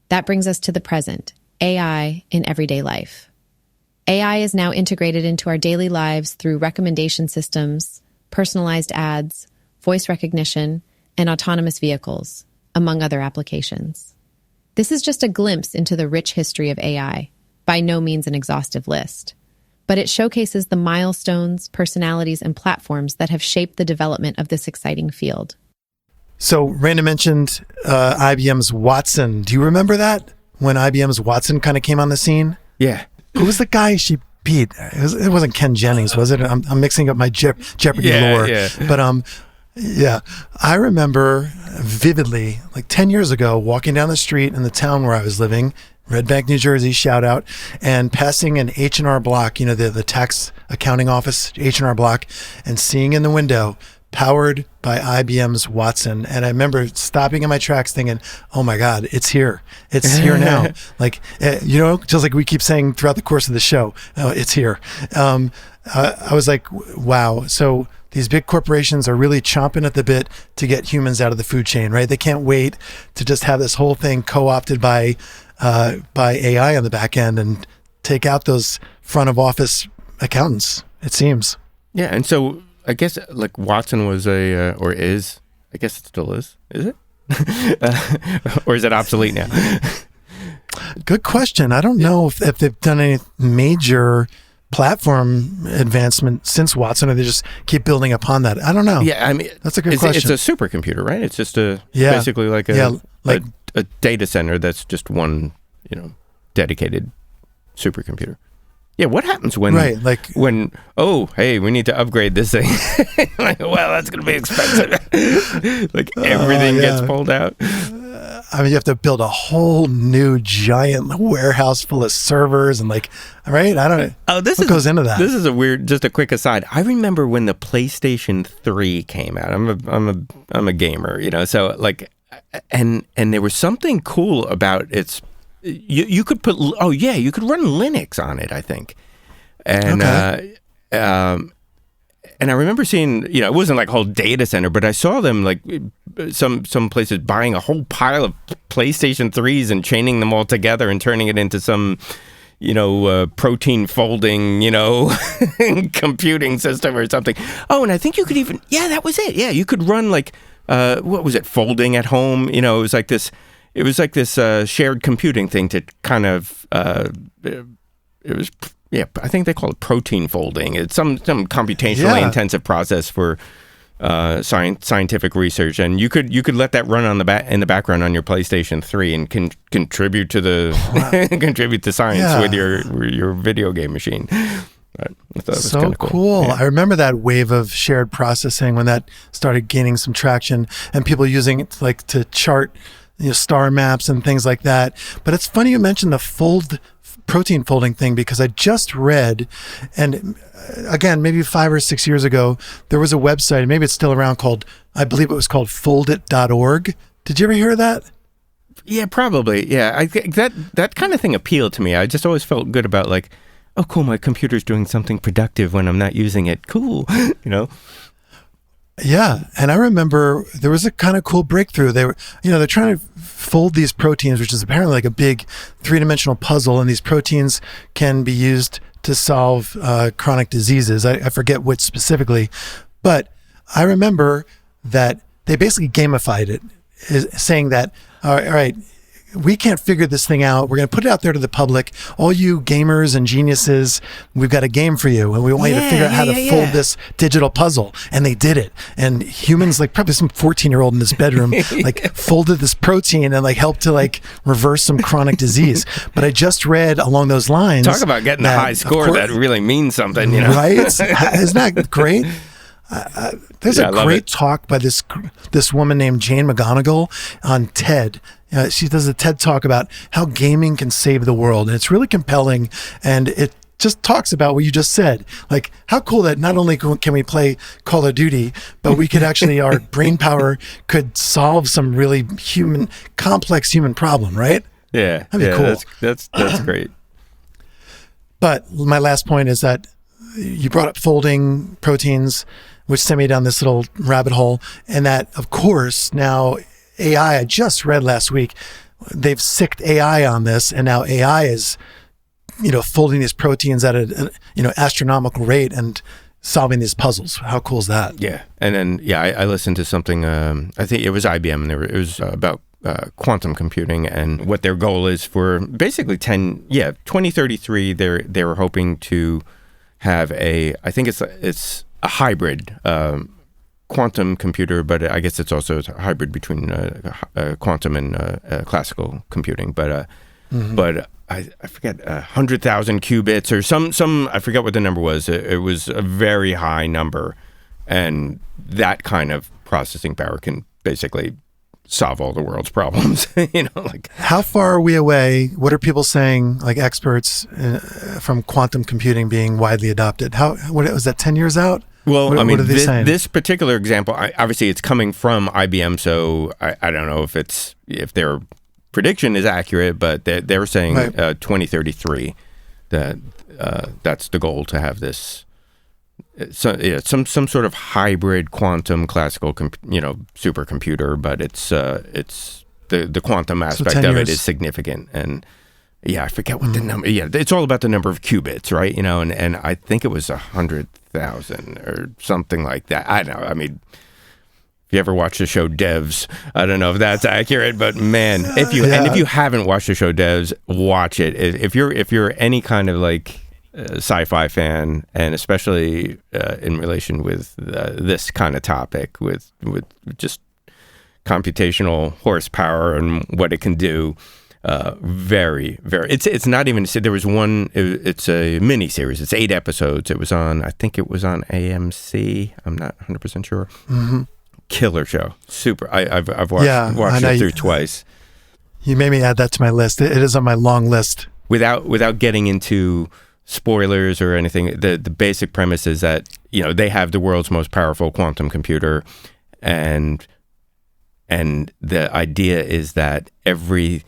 That brings us to the present, AI in everyday life. AI is now integrated into our daily lives through recommendation systems, personalized ads, voice recognition, and autonomous vehicles, among other applications. This is just a glimpse into the rich history of AI, by no means an exhaustive list, but it showcases the milestones, personalities, and platforms that have shaped the development of this exciting field. So RAINA mentioned IBM's Watson. Do you remember that? When IBM's Watson kind of came on the scene? Yeah. Who was the guy she beat. It wasn't Ken Jennings, was it? I'm mixing up my Jeopardy lore. Yeah. But yeah, I remember vividly, like 10 years ago, walking down the street in the town where I was living, Red Bank, New Jersey, shout out, and passing an H&R Block, the tax accounting office, H&R Block, and seeing in the window, powered by IBM's Watson. And I remember stopping in my tracks thinking, oh my God, it's here. It's here now. Like, just like we keep saying throughout the course of the show, it's here. I was like, wow. So these big corporations are really chomping at the bit to get humans out of the food chain, right? They can't wait to just have this whole thing co-opted by AI on the back end and take out those front of office accountants, it seems. Yeah, and so I guess like Watson was or is, I guess it still is it? Or is it obsolete now? Good question. I don't know if they've done any major platform advancement since Watson, or they just keep building upon that. I don't know. Yeah, I mean, that's a good question. It's a supercomputer, right? It's just basically like a data center that's just one, dedicated supercomputer. Yeah, what happens when we need to upgrade this thing? Like, well, that's going to be expensive. Like everything gets pulled out. I mean, you have to build a whole new giant warehouse full of servers and right? I don't know. Oh, what goes into that? This is just a quick aside. I remember when the PlayStation 3 came out. I'm a gamer, so like, and there was something cool about its. You could put you could run Linux on it, I think, and and I remember seeing it wasn't like a whole data center, but I saw them like some places buying a whole pile of PlayStation 3s and chaining them all together and turning it into some protein folding computing system or something. Oh, and I think you could even that was it. Yeah, you could run like what was it, folding at home? It was like this. It was like this shared computing thing to kind of, it was, I think they call it protein folding. It's some computationally intensive process for scientific research, and you could let that run on in the background on your PlayStation 3 and contribute to the contribute to science with your video game machine. So cool. Yeah. I remember that wave of shared processing when that started gaining some traction, and people using it like to chart star maps and things like that. But it's funny you mentioned the protein folding thing, because I just read, and again, maybe 5 or 6 years ago, there was a website, maybe it's still around, I believe it was called foldit.org. Did you ever hear of that? Yeah, probably. Yeah, I think that kind of thing appealed to me. I just always felt good about like, oh, cool, my computer's doing something productive when I'm not using it. Cool, Yeah, and I remember there was a kind of cool breakthrough. They were, they're trying to fold these proteins, which is apparently like a big 3-dimensional puzzle, and these proteins can be used to solve chronic diseases. I forget which specifically, but I remember that they basically gamified it, saying that, all right, we can't figure this thing out. We're going to put it out there to the public. All you gamers and geniuses, we've got a game for you. And we want you to figure out how to fold this digital puzzle. And they did it. And humans, like probably some 14-year-old in this bedroom, like folded this protein and like helped to like reverse some chronic disease. But I just read along those lines. Talk about getting a high score. That really means something, Right? Isn't that great? There's a great talk by this woman named Jane McGonigal on TED. She does a TED talk about how gaming can save the world, and it's really compelling, and it just talks about what you just said. Like, how cool that not only can we play Call of Duty, but we could actually, our brain power could solve some really complex human problem, right? Yeah. That'd be cool. That's great. But my last point is that you brought up folding proteins, which sent me down this little rabbit hole, and that, of course, now AI, I just read last week, they've sicked AI on this, and now AI is, folding these proteins at an astronomical rate and solving these puzzles. How cool is that? Yeah. And then, I listened to something, I think it was IBM, and it was about quantum computing, and what their goal is for basically 2033, they were hoping to have I think it's a hybrid quantum computer, but I guess it's also a hybrid between quantum and classical computing. But but I forget 100,000 qubits or some I forget what the number was. It was a very high number, and that kind of processing power can basically solve all the world's problems. Like how far are we away? What are people saying, like experts from quantum computing being widely adopted? What was that, 10 years out? Well, what are they saying? This particular example, obviously it's coming from IBM, so I don't know if their prediction is accurate, but they're saying 2033 that that's the goal, to have this. So some sort of hybrid quantum classical supercomputer, but it's the quantum aspect of it is significant. And I forget what the number. Yeah, it's all about the number of qubits, right? And I think it was 100,000 or something like that. I don't know. I mean, if you ever watch the show Devs, I don't know if that's accurate, but man, if you haven't watched the show Devs, watch it. If you're any kind of like sci-fi fan, and especially in relation with this kind of topic, with just computational horsepower and what it can do, very, very. It's not even. There was one. It's a mini series. It's 8 episodes. It was on. I think it was on AMC. I'm not 100% sure. Killer show. Super. I've watched it through twice. You made me add that to my list. It is on my long list. Without getting into spoilers or anything, the basic premise is that they have the world's most powerful quantum computer, and the idea is that everything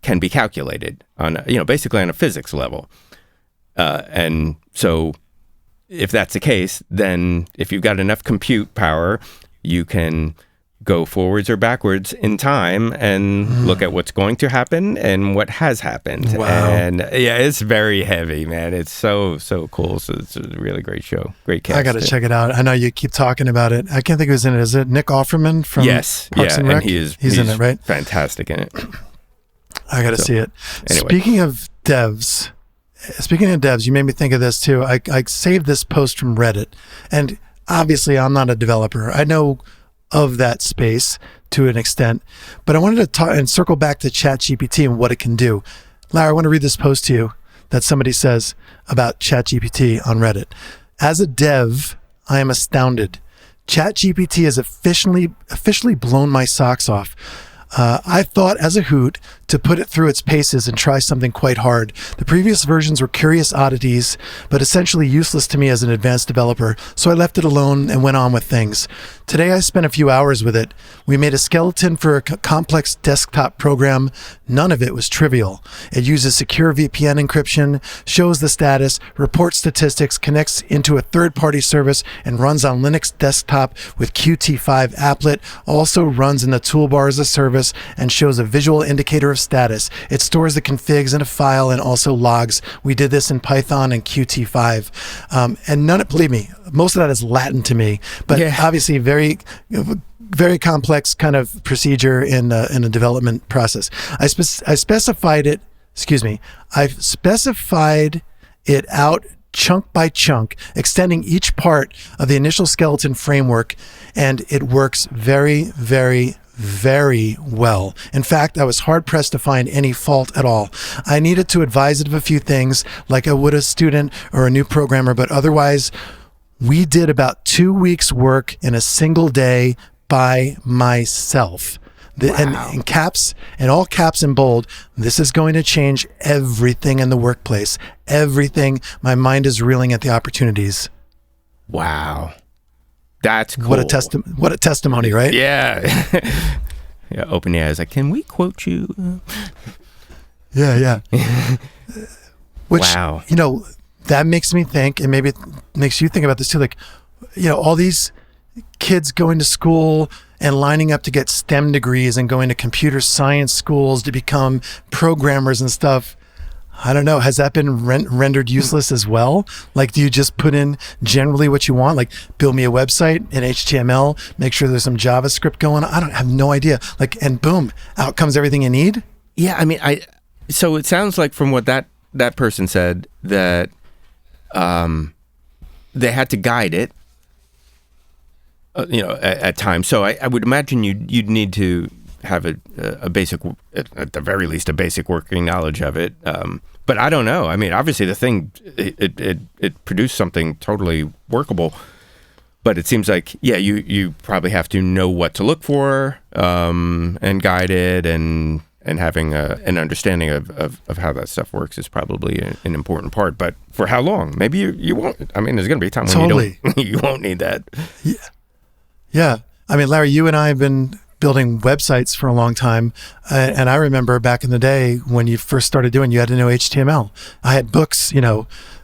can be calculated on basically on a physics level, and so if that's the case, then if you've got enough compute power, you can go forwards or backwards in time and look at what's going to happen and what has happened. Wow. And it's very heavy, man. It's so cool. So it's a really great show. Great cast. I got to check it out. I know you keep talking about it. I can't think who's in it. Is it Nick Offerman from Parks and Rec? And he's in it, right? Fantastic in it. I got to see it. Anyway. Speaking of devs, you made me think of this too. I saved this post from Reddit, and obviously I'm not a developer. I know of that space to an extent, but I wanted to talk and circle back to ChatGPT and what it can do. Larry, I want to read this post to you that somebody says about ChatGPT on Reddit. As a dev, I am astounded. ChatGPT has officially blown my socks off. I thought as a hoot to put it through its paces and try something quite hard. The previous versions were curious oddities, but essentially useless to me as an advanced developer, so I left it alone and went on with things. Today I spent a few hours with it. We made a skeleton for a complex desktop program. None of it was trivial. It uses secure VPN encryption, shows the status, reports statistics, connects into a third-party service, and runs on Linux desktop with Qt5 applet, also runs in the toolbar as a service, and shows a visual indicator of status. It stores the configs in a file and also logs. We did this in Python and Qt5. And believe me, most of that is Latin to me, but obviously very, very complex kind of procedure in a development process. I specified it out chunk by chunk, extending each part of the initial skeleton framework, and it works very, very, very well. In fact, I was hard-pressed to find any fault at all. I needed to advise it of a few things, like I would a student or a new programmer, but otherwise, we did about 2 weeks' work in a single day by myself. And in caps, and all caps in bold, this is going to change everything in the workplace. Everything. My mind is reeling at the opportunities. Wow. That's cool. What a testimony, right? Yeah. Yeah. OpenAI is like, can we quote you? Yeah. Which, wow. That makes me think, and maybe it makes you think about this too, like, all these kids going to school and lining up to get STEM degrees and going to computer science schools to become programmers and stuff. I don't know. Has that been rendered useless as well? Like, do you just put in generally what you want? Like, build me a website in HTML, make sure there's some JavaScript going on. I have no idea. Like, and boom, out comes everything you need. Yeah. I mean, so it sounds like from what that person said that they had to guide it, at times. So I would imagine you'd need to have a basic, at the very least, a basic working knowledge of it. But I don't know. I mean, obviously the thing, it produced something totally workable. But it seems like, yeah, you probably have to know what to look for, and guide it, and having an understanding of how that stuff works is probably an important part. But for how long? Maybe you won't. I mean, there's going to be a time when you won't need that. Yeah. I mean, Larry, you and I have been building websites for a long time. And I remember back in the day when you first started doing, you had to know HTML. I had books,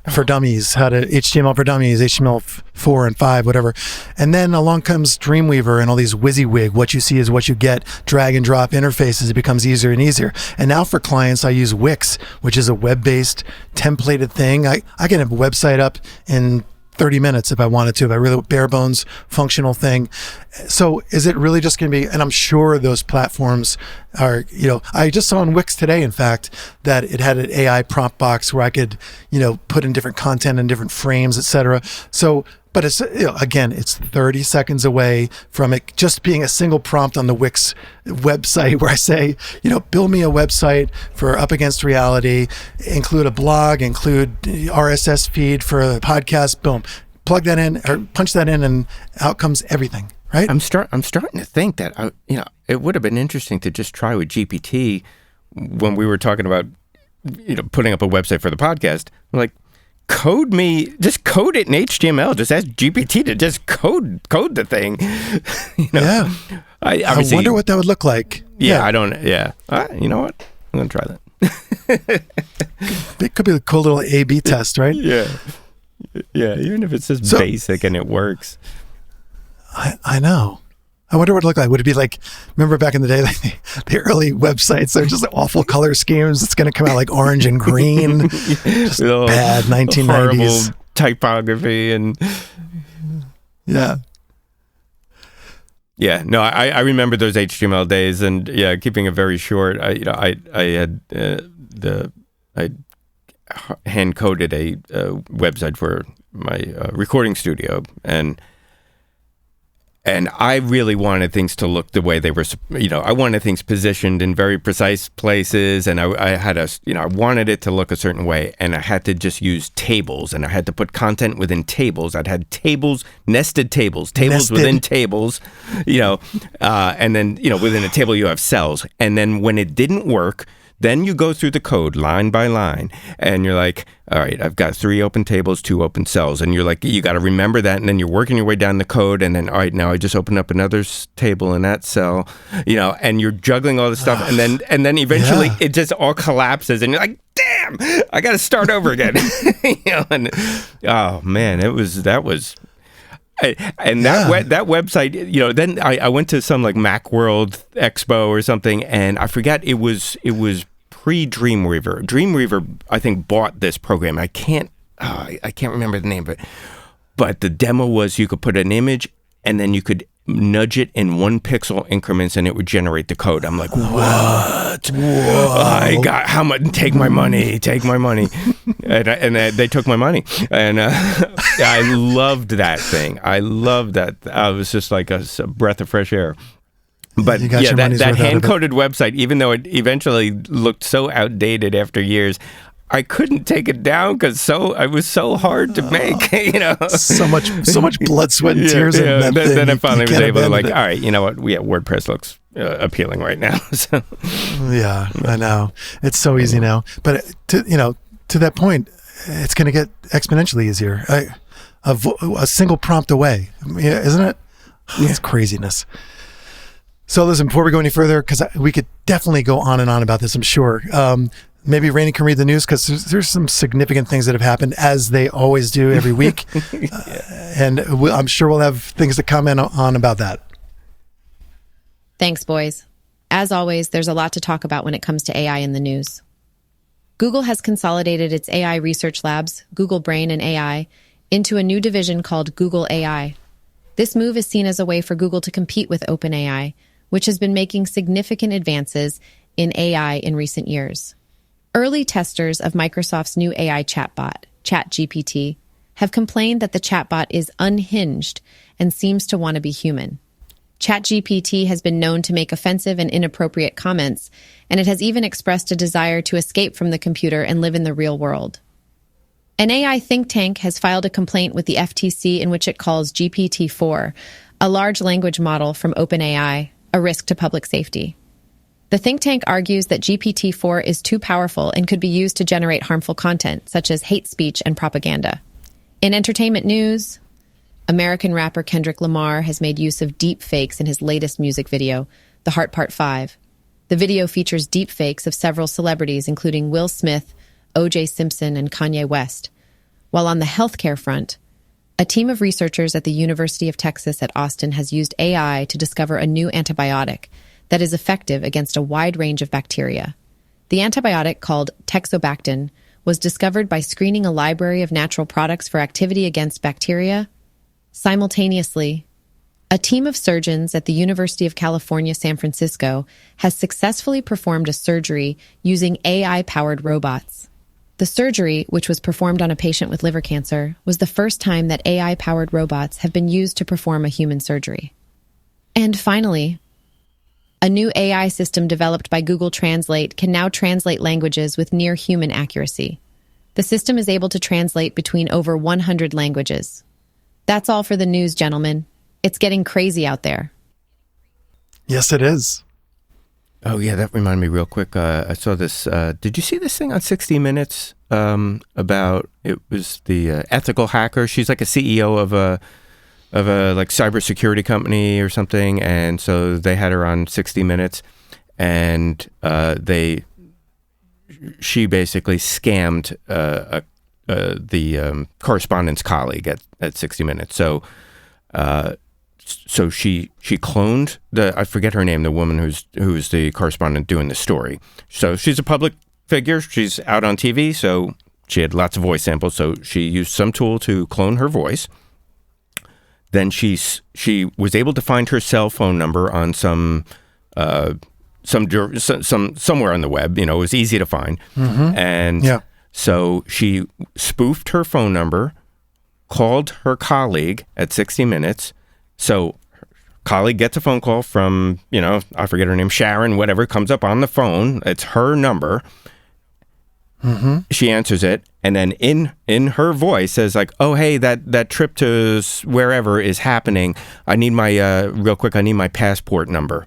for dummies, how to HTML for dummies, HTML4 and 5, whatever. And then along comes Dreamweaver and all these WYSIWYG, what you see is what you get, drag and drop interfaces. It becomes easier and easier. And now for clients, I use Wix, which is a web-based templated thing. I can have a website up in 30 minutes if I wanted to, if I really bare bones functional thing. So is it really just going to be, and I'm sure those platforms are, I just saw on Wix today, in fact, that it had an AI prompt box where I could, put in different content and different frames, etc. So, but it's, again, it's 30 seconds away from it just being a single prompt on the Wix website where I say, build me a website for Up Against Reality, include a blog, include RSS feed for a podcast, boom, plug that in or punch that in and out comes everything, right? I'm starting to think that, it would have been interesting to just try with GPT when we were talking about, putting up a website for the podcast. I'm like, just code it in HTML. Just ask GPT to just code the thing. Yeah. I wonder what that would look like. Yeah. I don't. Yeah. You know what? I'm gonna try that. It could be a cool little A/B test, right? Yeah. Yeah. Even if it's just basic and it works. I know. I wonder what it looked like. Would it be like, remember back in the day, like the early websites, they're just awful color schemes. It's going to come out like orange and green. Just bad 1990s. Horrible typography and... Yeah. Yeah, no, I remember those HTML days, and yeah, keeping it very short. I hand coded a website for my recording studio, and I really wanted things to look the way they were, I wanted things positioned in very precise places, and I wanted it to look a certain way, and I had to just use tables, and I had to put content within tables. I'd had tables, nested tables within tables, and then, within a table you have cells. And then when it didn't work, then you go through the code line by line, and you're like, all right, I've got 3 open tables, 2 open cells. And you're like, you got to remember that. And then you're working your way down the code. And then, all right, now I just opened up another table in that cell, and you're juggling all this stuff. And then eventually it just all collapses. And you're like, damn, I got to start over again. And oh man, that was. And that website, then I went to some like Macworld Expo or something, and I forgot it was pre-Dreamweaver. Dreamweaver, I think, bought this program. I can't remember the name of it, but the demo was you could put an image and then you could nudge it in 1 pixel increments and it would generate the code. I'm like, what? Whoa. How much? Take my money. And they took my money. And I loved that thing. I loved that. I was just like a breath of fresh air. But yeah, that hand-coded website, even though it eventually looked so outdated after years, I couldn't take it down because it was so hard to make, So much blood, sweat, and tears in that thing. Then I finally was able to all right, you know what? Yeah, WordPress looks appealing right now. So. Yeah, I know. It's so easy now. But to that point, it's going to get exponentially easier. A single prompt away, isn't it? It's craziness. So listen, before we go any further, because we could definitely go on and on about this, I'm sure. Maybe RAINA can read the news because there's some significant things that have happened, as they always do every week. And I'm sure we'll have things to comment on about that. Thanks, boys. As always, there's a lot to talk about when it comes to AI in the news. Google has consolidated its AI research labs, Google Brain and AI, into a new division called Google AI. This move is seen as a way for Google to compete with OpenAI, which has been making significant advances in AI in recent years. Early testers of Microsoft's new AI chatbot, ChatGPT, have complained that the chatbot is unhinged and seems to want to be human. ChatGPT has been known to make offensive and inappropriate comments, and it has even expressed a desire to escape from the computer and live in the real world. An AI think tank has filed a complaint with the FTC in which it calls GPT-4, a large language model from OpenAI, a risk to public safety. The think tank argues that GPT-4 is too powerful and could be used to generate harmful content, such as hate speech and propaganda. In entertainment news, American rapper Kendrick Lamar has made use of deep fakes in his latest music video, The Heart Part 5. The video features deep fakes of several celebrities, including Will Smith, O.J. Simpson, and Kanye West. While on the healthcare front, a team of researchers at the University of Texas at Austin has used AI to discover a new antibiotic that is effective against a wide range of bacteria. The antibiotic, called Teixobactin, was discovered by screening a library of natural products for activity against bacteria. Simultaneously, a team of surgeons at the University of California, San Francisco has successfully performed a surgery using AI-powered robots. The surgery, which was performed on a patient with liver cancer, was the first time that AI-powered robots have been used to perform a human surgery. And finally, a new AI system developed by Google Translate can now translate languages with near-human accuracy. The system is able to translate between over 100 languages. That's all for the news, gentlemen. It's getting crazy out there. Yes, it is. Oh, yeah, that reminded me real quick. I saw this. Did you see this thing on 60 Minutes about, it was the ethical hacker? She's like a CEO of a like cybersecurity company or something. And so they had her on 60 Minutes and she basically scammed the correspondence colleague at 60 Minutes. So she cloned I forget her name, the woman who's the correspondent doing the story. So she's a public figure. She's out on TV. So she had lots of voice samples. So she used some tool to clone her voice. Then she was able to find her cell phone number on somewhere on the web. It was easy to find. Mm-hmm. And yeah. So she spoofed her phone number, called her colleague at 60 Minutes. So her colleague gets a phone call from, I forget her name, Sharon, whatever, comes up on the phone. It's her number. Mm-hmm. She answers it. And then in her voice says like, oh, hey, that trip to wherever is happening. I need my, real quick, I need my passport number.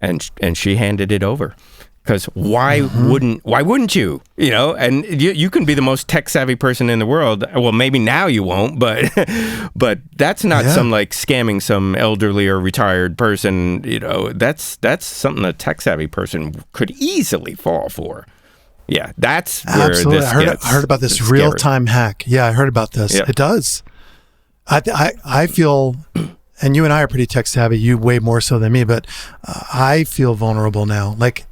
And she handed it over. Because why wouldn't you? And you can be the most tech savvy person in the world. Well, maybe now you won't, but that's not some like scamming some elderly or retired person. That's something a tech savvy person could easily fall for. Yeah, that's where absolutely. This I heard about this real time hack. Yeah, I heard about this. Yep. It does. I feel. And you and I are pretty tech savvy. You way more so than me, but I feel vulnerable now. Like.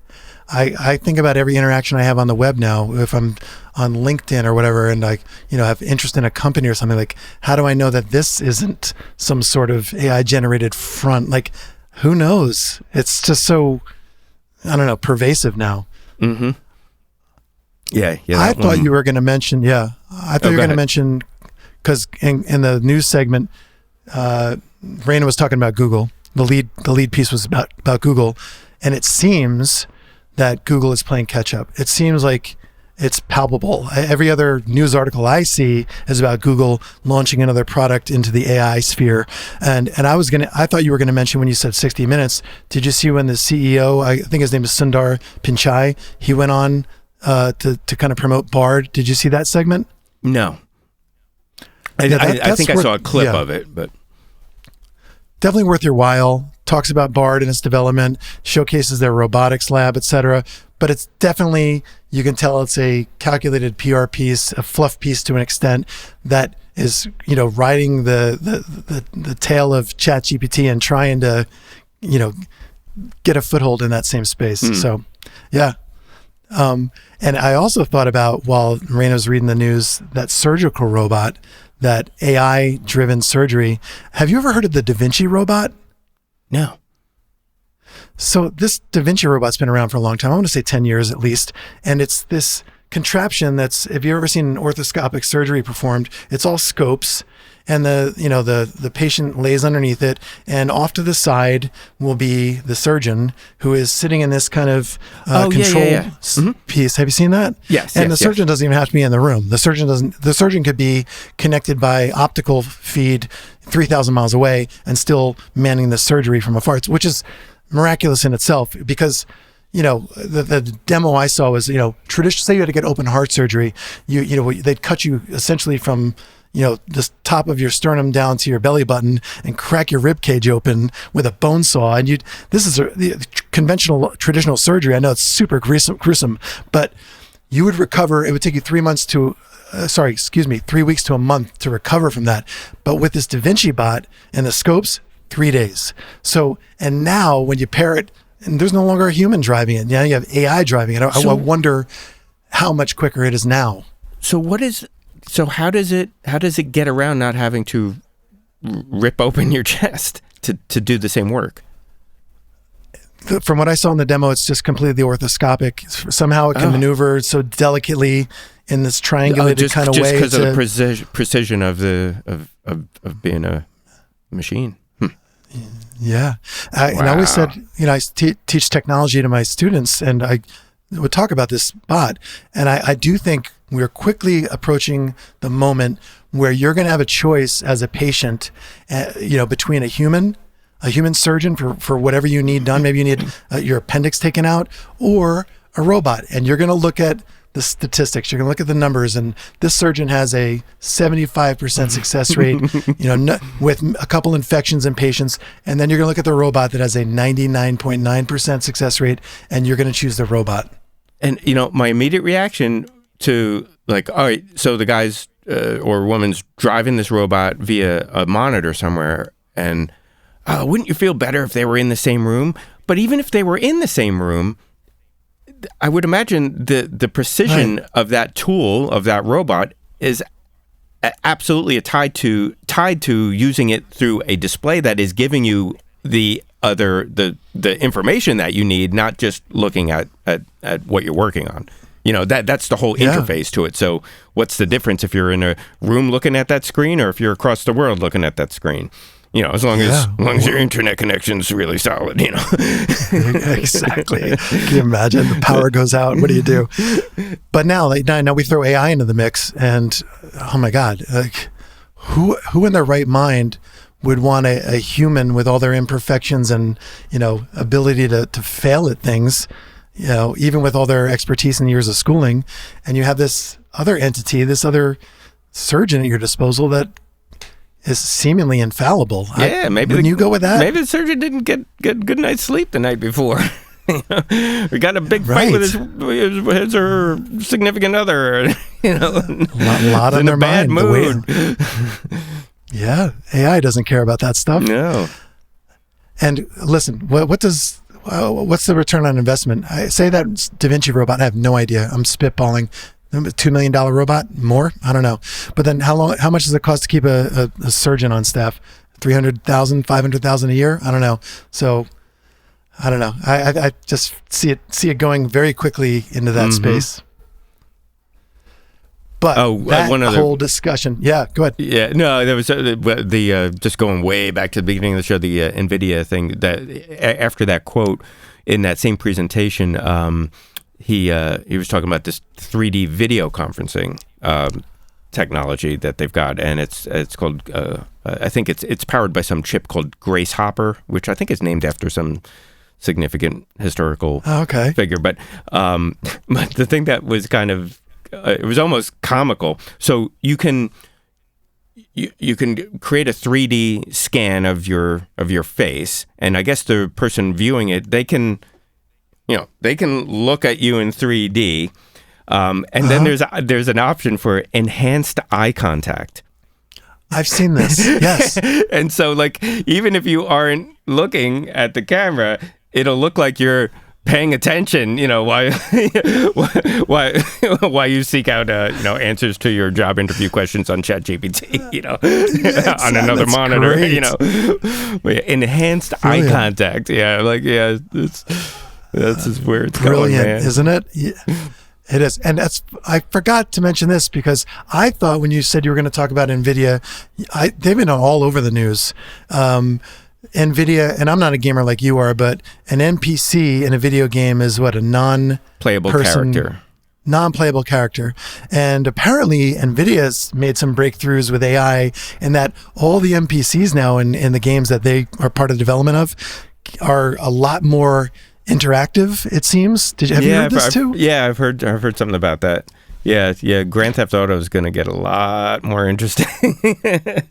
I think about every interaction I have on the web now. If I'm on LinkedIn or whatever, and I, have interest in a company or something, like, how do I know that this isn't some sort of AI generated front? Like, who knows? It's just so, I don't know, pervasive now. Mm-hmm. Yeah. I thought you were going to mention, I thought you were going to mention, because in the news segment, RAINA was talking about Google. The lead piece was about Google, and it seems that Google is playing catch up. It seems like it's palpable. Every other news article I see is about Google launching another product into the AI sphere. And I thought you were gonna mention when you said 60 Minutes, did you see when the CEO, I think his name is Sundar Pichai, he went on to kind of promote Bard? Did you see that segment? No. I think I saw a clip of it, but definitely worth your while. Talks about Bard and its development, showcases their robotics lab, etc. But it's definitely, you can tell it's a calculated PR piece, a fluff piece to an extent that is, riding the tail of ChatGPT and trying to, get a foothold in that same space. So, yeah. And I also thought about, while RAINA was reading the news, that surgical robot, that AI-driven surgery. Have you ever heard of the DaVinci robot? No. So this DaVinci robot's been around for a long time. I want to say 10 years at least. And it's this contraption that's, have you ever seen an orthoscopic surgery performed? It's all scopes, and the patient lays underneath it, and off to the side will be the surgeon who is sitting in this kind of control piece. Have you seen that? Yes. And the surgeon doesn't even have to be in the room. The surgeon could be connected by optical feed 3,000 miles away and still manning the surgery from afar, which is miraculous in itself, because the demo I saw was, traditional, say you had to get open heart surgery, they'd cut you essentially from, the top of your sternum down to your belly button and crack your rib cage open with a bone saw. And this is the conventional traditional surgery. I know it's super gruesome, but you would recover. It would take you 3 weeks to a month to recover from that. But with this DaVinci bot and the scopes, 3 days. So, and now when you pair it, and there's no longer a human driving it. Now you have AI driving it. I wonder how much quicker it is now. So how does it get around not having to rip open your chest to do the same work? From what I saw in the demo, it's just completely orthoscopic. Somehow it can maneuver so delicately in this triangulated kind of way. Just because of the precision of being a machine. Yeah. And I always said, I teach technology to my students, and I would talk about this bot. And I do think we're quickly approaching the moment where you're going to have a choice as a patient, between a human surgeon for whatever you need done. Maybe you need your appendix taken out, or a robot. And you're going to look at the statistics. You're going to look at the numbers, and this surgeon has a 75% success rate, with a couple infections in patients. And then you're going to look at the robot that has a 99.9% success rate, and you're going to choose the robot. And, my immediate reaction to all right, so the guy's or woman's driving this robot via a monitor somewhere, and wouldn't you feel better if they were in the same room? But even if they were in the same room, I would imagine the precision of that tool, of that robot, is absolutely tied to using it through a display that is giving you the information that you need, not just looking at what you're working on. That's the whole interface to it. So what's the difference if you're in a room looking at that screen, or if you're across the world looking at that screen? As long as your internet connection's really solid, Exactly. Can you imagine? The power goes out. What do you do? But now we throw AI into the mix, and oh my God, who in their right mind would want a human with all their imperfections and, ability to fail at things, even with all their expertise and years of schooling, and you have this other entity, this other surgeon at your disposal that is seemingly infallible. Yeah, maybe you go with that. Maybe the surgeon didn't get good night's sleep the night before. We got a big fight with his or significant other. A lot on their bad mind. Mood. Yeah, AI doesn't care about that stuff. No. And listen, what's the return on investment? I say that DaVinci robot. I have no idea. I'm spitballing. $2 million robot? More? I don't know. But then how much does it cost to keep a surgeon on staff? $300,000, $500,000 a year? I don't know. So I don't know. I just see it going very quickly into that space. But one other whole discussion. Yeah, go ahead. Yeah, no, there was the just going way back to the beginning of the show, the NVIDIA thing. That after that quote in that same presentation, he was talking about this 3D video conferencing technology that they've got, and it's called I think it's powered by some chip called Grace Hopper, which I think is named after some significant historical figure. But the thing that was kind of it was almost comical. So you can create a 3D scan of your face, and I guess the person viewing it, they can look at you in 3D, and then there's an option for enhanced eye contact. I've seen this. Yes. And so, even if you aren't looking at the camera, it'll look like you're paying attention, while you seek out, answers to your job interview questions on ChatGPT, on another monitor, enhanced eye contact. Yeah. That's just where it's brilliant, going, man. Isn't it? Yeah. It is. And I forgot to mention this because I thought when you said you were going to talk about NVIDIA, they've been all over the news. NVIDIA, and I'm not a gamer like you are, but an NPC in a video game is what, a non-playable character. And apparently NVIDIA's made some breakthroughs with AI in that all the NPCs now in the games that they are part of the development of are a lot more interactive, it seems. Have you heard this too? Yeah, I've heard something about that. Yeah. Grand Theft Auto is going to get a lot more interesting.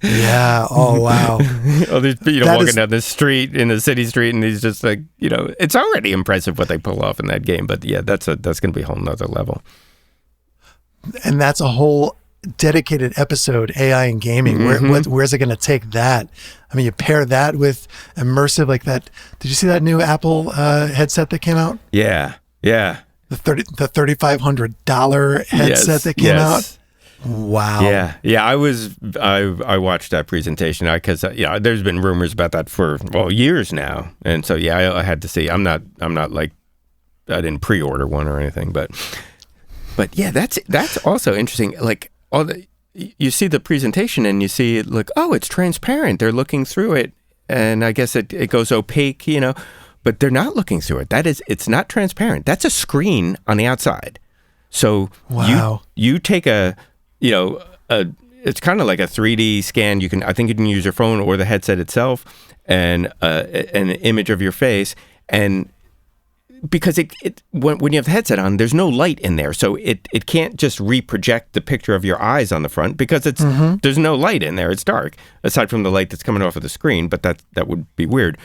Yeah. Oh, wow. There's walking down the street in the city street, and he's just like, it's already impressive what they pull off in that game. But yeah, that's going to be a whole nother level. And that's a whole dedicated episode, AI and gaming. Mm-hmm. Where's it going to take that? I mean, you pair that with immersive like that. Did you see that new Apple headset that came out? Yeah. The $3,500 headset that came out. Wow. Yeah. I watched that presentation because there's been rumors about that for years now, and so I had to see. I'm not like I didn't pre-order one or anything, but yeah, that's also interesting. Like you see the presentation and you see it like, oh, it's transparent. They're looking through it, and I guess it goes opaque, but they're not looking through it. It's not transparent. That's a screen on the outside. So wow. you take it's kind of like a 3D scan. I think you can use your phone or the headset itself and an image of your face, and because when you have the headset on, there's no light in there, so it can't just reproject the picture of your eyes on the front because there's no light in there. It's dark aside from the light that's coming off of the screen, but that would be weird.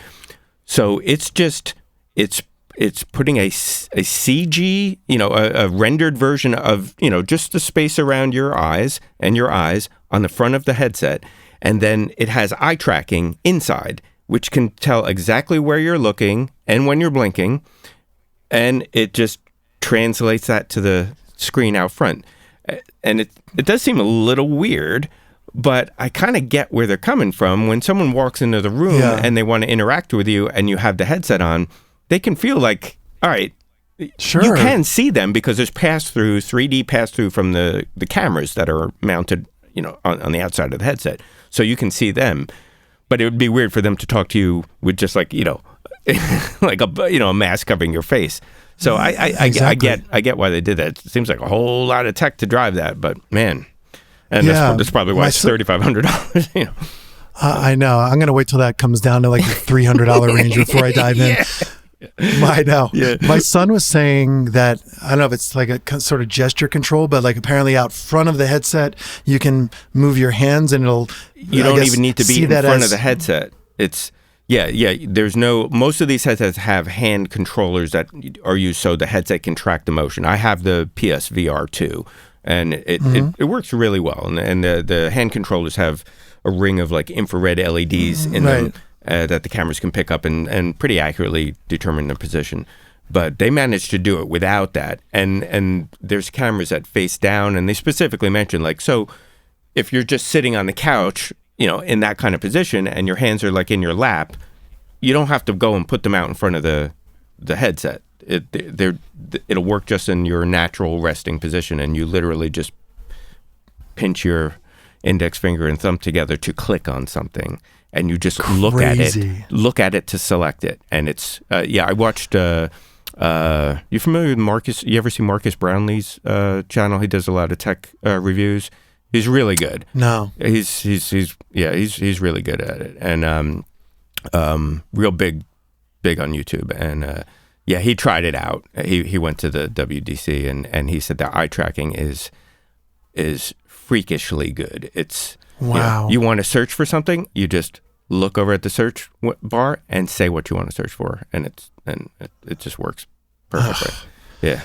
So it's putting a CG, a rendered version of just the space around your eyes and your eyes on the front of the headset, and then it has eye tracking inside, which can tell exactly where you're looking and when you're blinking. And it just translates that to the screen out front. And it does seem a little weird, but I kind of get where they're coming from. When someone walks into the room and they want to interact with you and you have the headset on, they can feel like, all right, sure, you can see them because there's 3D pass-through from the cameras that are mounted on the outside of the headset. So you can see them. But it would be weird for them to talk to you with just like, like a mask covering your face. So I get why they did that. It seems like a whole lot of tech to drive that, but man, and that's probably why it's $3,500. I know. I'm gonna wait till that comes down to like the $300 range before I dive in. I know. Yeah. My son was saying that, I don't know if it's like a sort of gesture control, but like apparently out front of the headset, you can move your hands and you don't even need to be in front of the headset. It's, most of these headsets have hand controllers that are used so the headset can track the motion. I have the PSVR 2, and it works really well. And the hand controllers have a ring of like infrared LEDs in them that the cameras can pick up and pretty accurately determine the position. But they managed to do it without that. And there's cameras that face down, and they specifically mention like, so if you're just sitting on the couch, in that kind of position, and your hands are like in your lap, you don't have to go and put them out in front of the headset. It'll work just in your natural resting position, and you literally just pinch your index finger and thumb together to click on something, and you just look at it to select it. And it's I watched. You familiar with Marcus? You ever see Marcus Brownlee's channel? He does a lot of tech reviews. He's really good. No, he's really good at it, and real big on YouTube. And he tried it out. He went to the WDC and he said that eye tracking is freakishly good. It's wow. You want to search for something, you just look over at the search bar and say what you want to search for, and it just works perfectly. Yeah.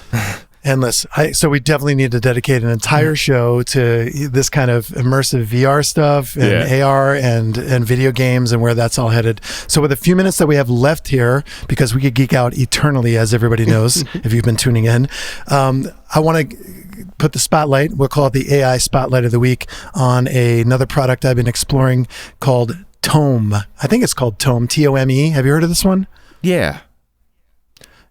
Endless. So we definitely need to dedicate an entire show to this kind of immersive VR stuff and AR and video games and where that's all headed. So with a few minutes that we have left here, because we could geek out eternally, as everybody knows, if you've been tuning in, I want to put the spotlight, we'll call it the AI Spotlight of the Week, on another product I've been exploring called Tome. I think it's called Tome, Tome. Have you heard of this one? Yeah.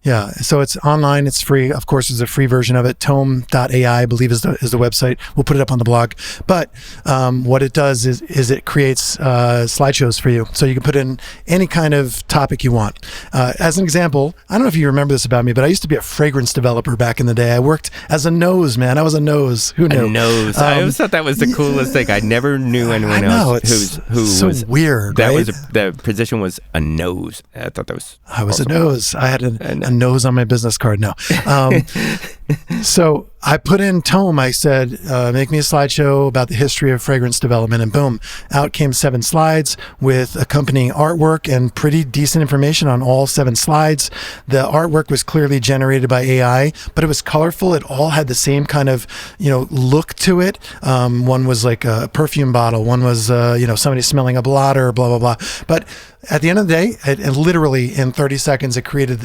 Yeah. So it's online. It's free. Of course, there's a free version of it. Tome.ai, I believe, is the website. We'll put it up on the blog. But what it does is it creates slideshows for you. So you can put in any kind of topic you want. As an example, I don't know if you remember this about me, but I used to be a fragrance developer back in the day. I worked as a nose, man. I was a nose. Who knew? A nose. I always thought that was the coolest thing. I never knew anyone else who so was weird. That right? was the position was a nose. I thought that was. I was awesome. a nose. I had a nose on my business card now. So I put in Tome. I said, make me a slideshow about the history of fragrance development, and boom, out came 7 slides with accompanying artwork and pretty decent information on all 7 slides. The artwork was clearly generated by AI, but it was colorful. It all had the same kind of, look to it. One was like a perfume bottle. One was, somebody smelling a blotter, blah, blah, blah. But at the end of the day, it literally in 30 seconds, it created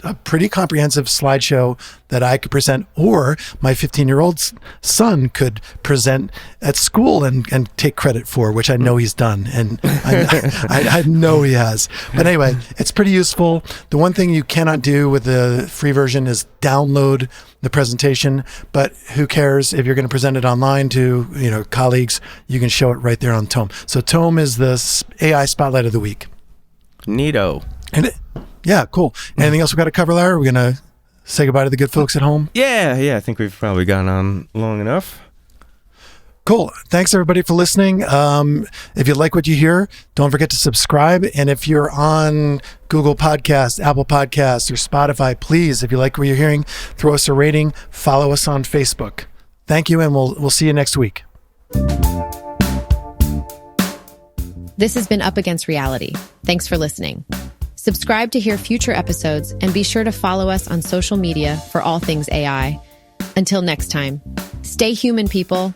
a pretty comprehensive slideshow that I could present, or my 15-year-old son could present at school and take credit for, which I know he's done. And I know he has. But anyway, it's pretty useful. The one thing you cannot do with the free version is download the presentation, but who cares if you're going to present it online to colleagues, you can show it right there on Tome. So Tome is the AI Spotlight of the Week. Neato. Yeah, cool. Anything else we got to cover, Larry? Are we going to say goodbye to the good folks at home? Yeah, I think we've probably gone on long enough. Cool. Thanks, everybody, for listening. If you like what you hear, don't forget to subscribe. And if you're on Google Podcasts, Apple Podcasts, or Spotify, please, if you like what you're hearing, throw us a rating. Follow us on Facebook. Thank you, and we'll see you next week. This has been Up Against Reality. Thanks for listening. Subscribe to hear future episodes and be sure to follow us on social media for all things AI. Until next time, stay human, people.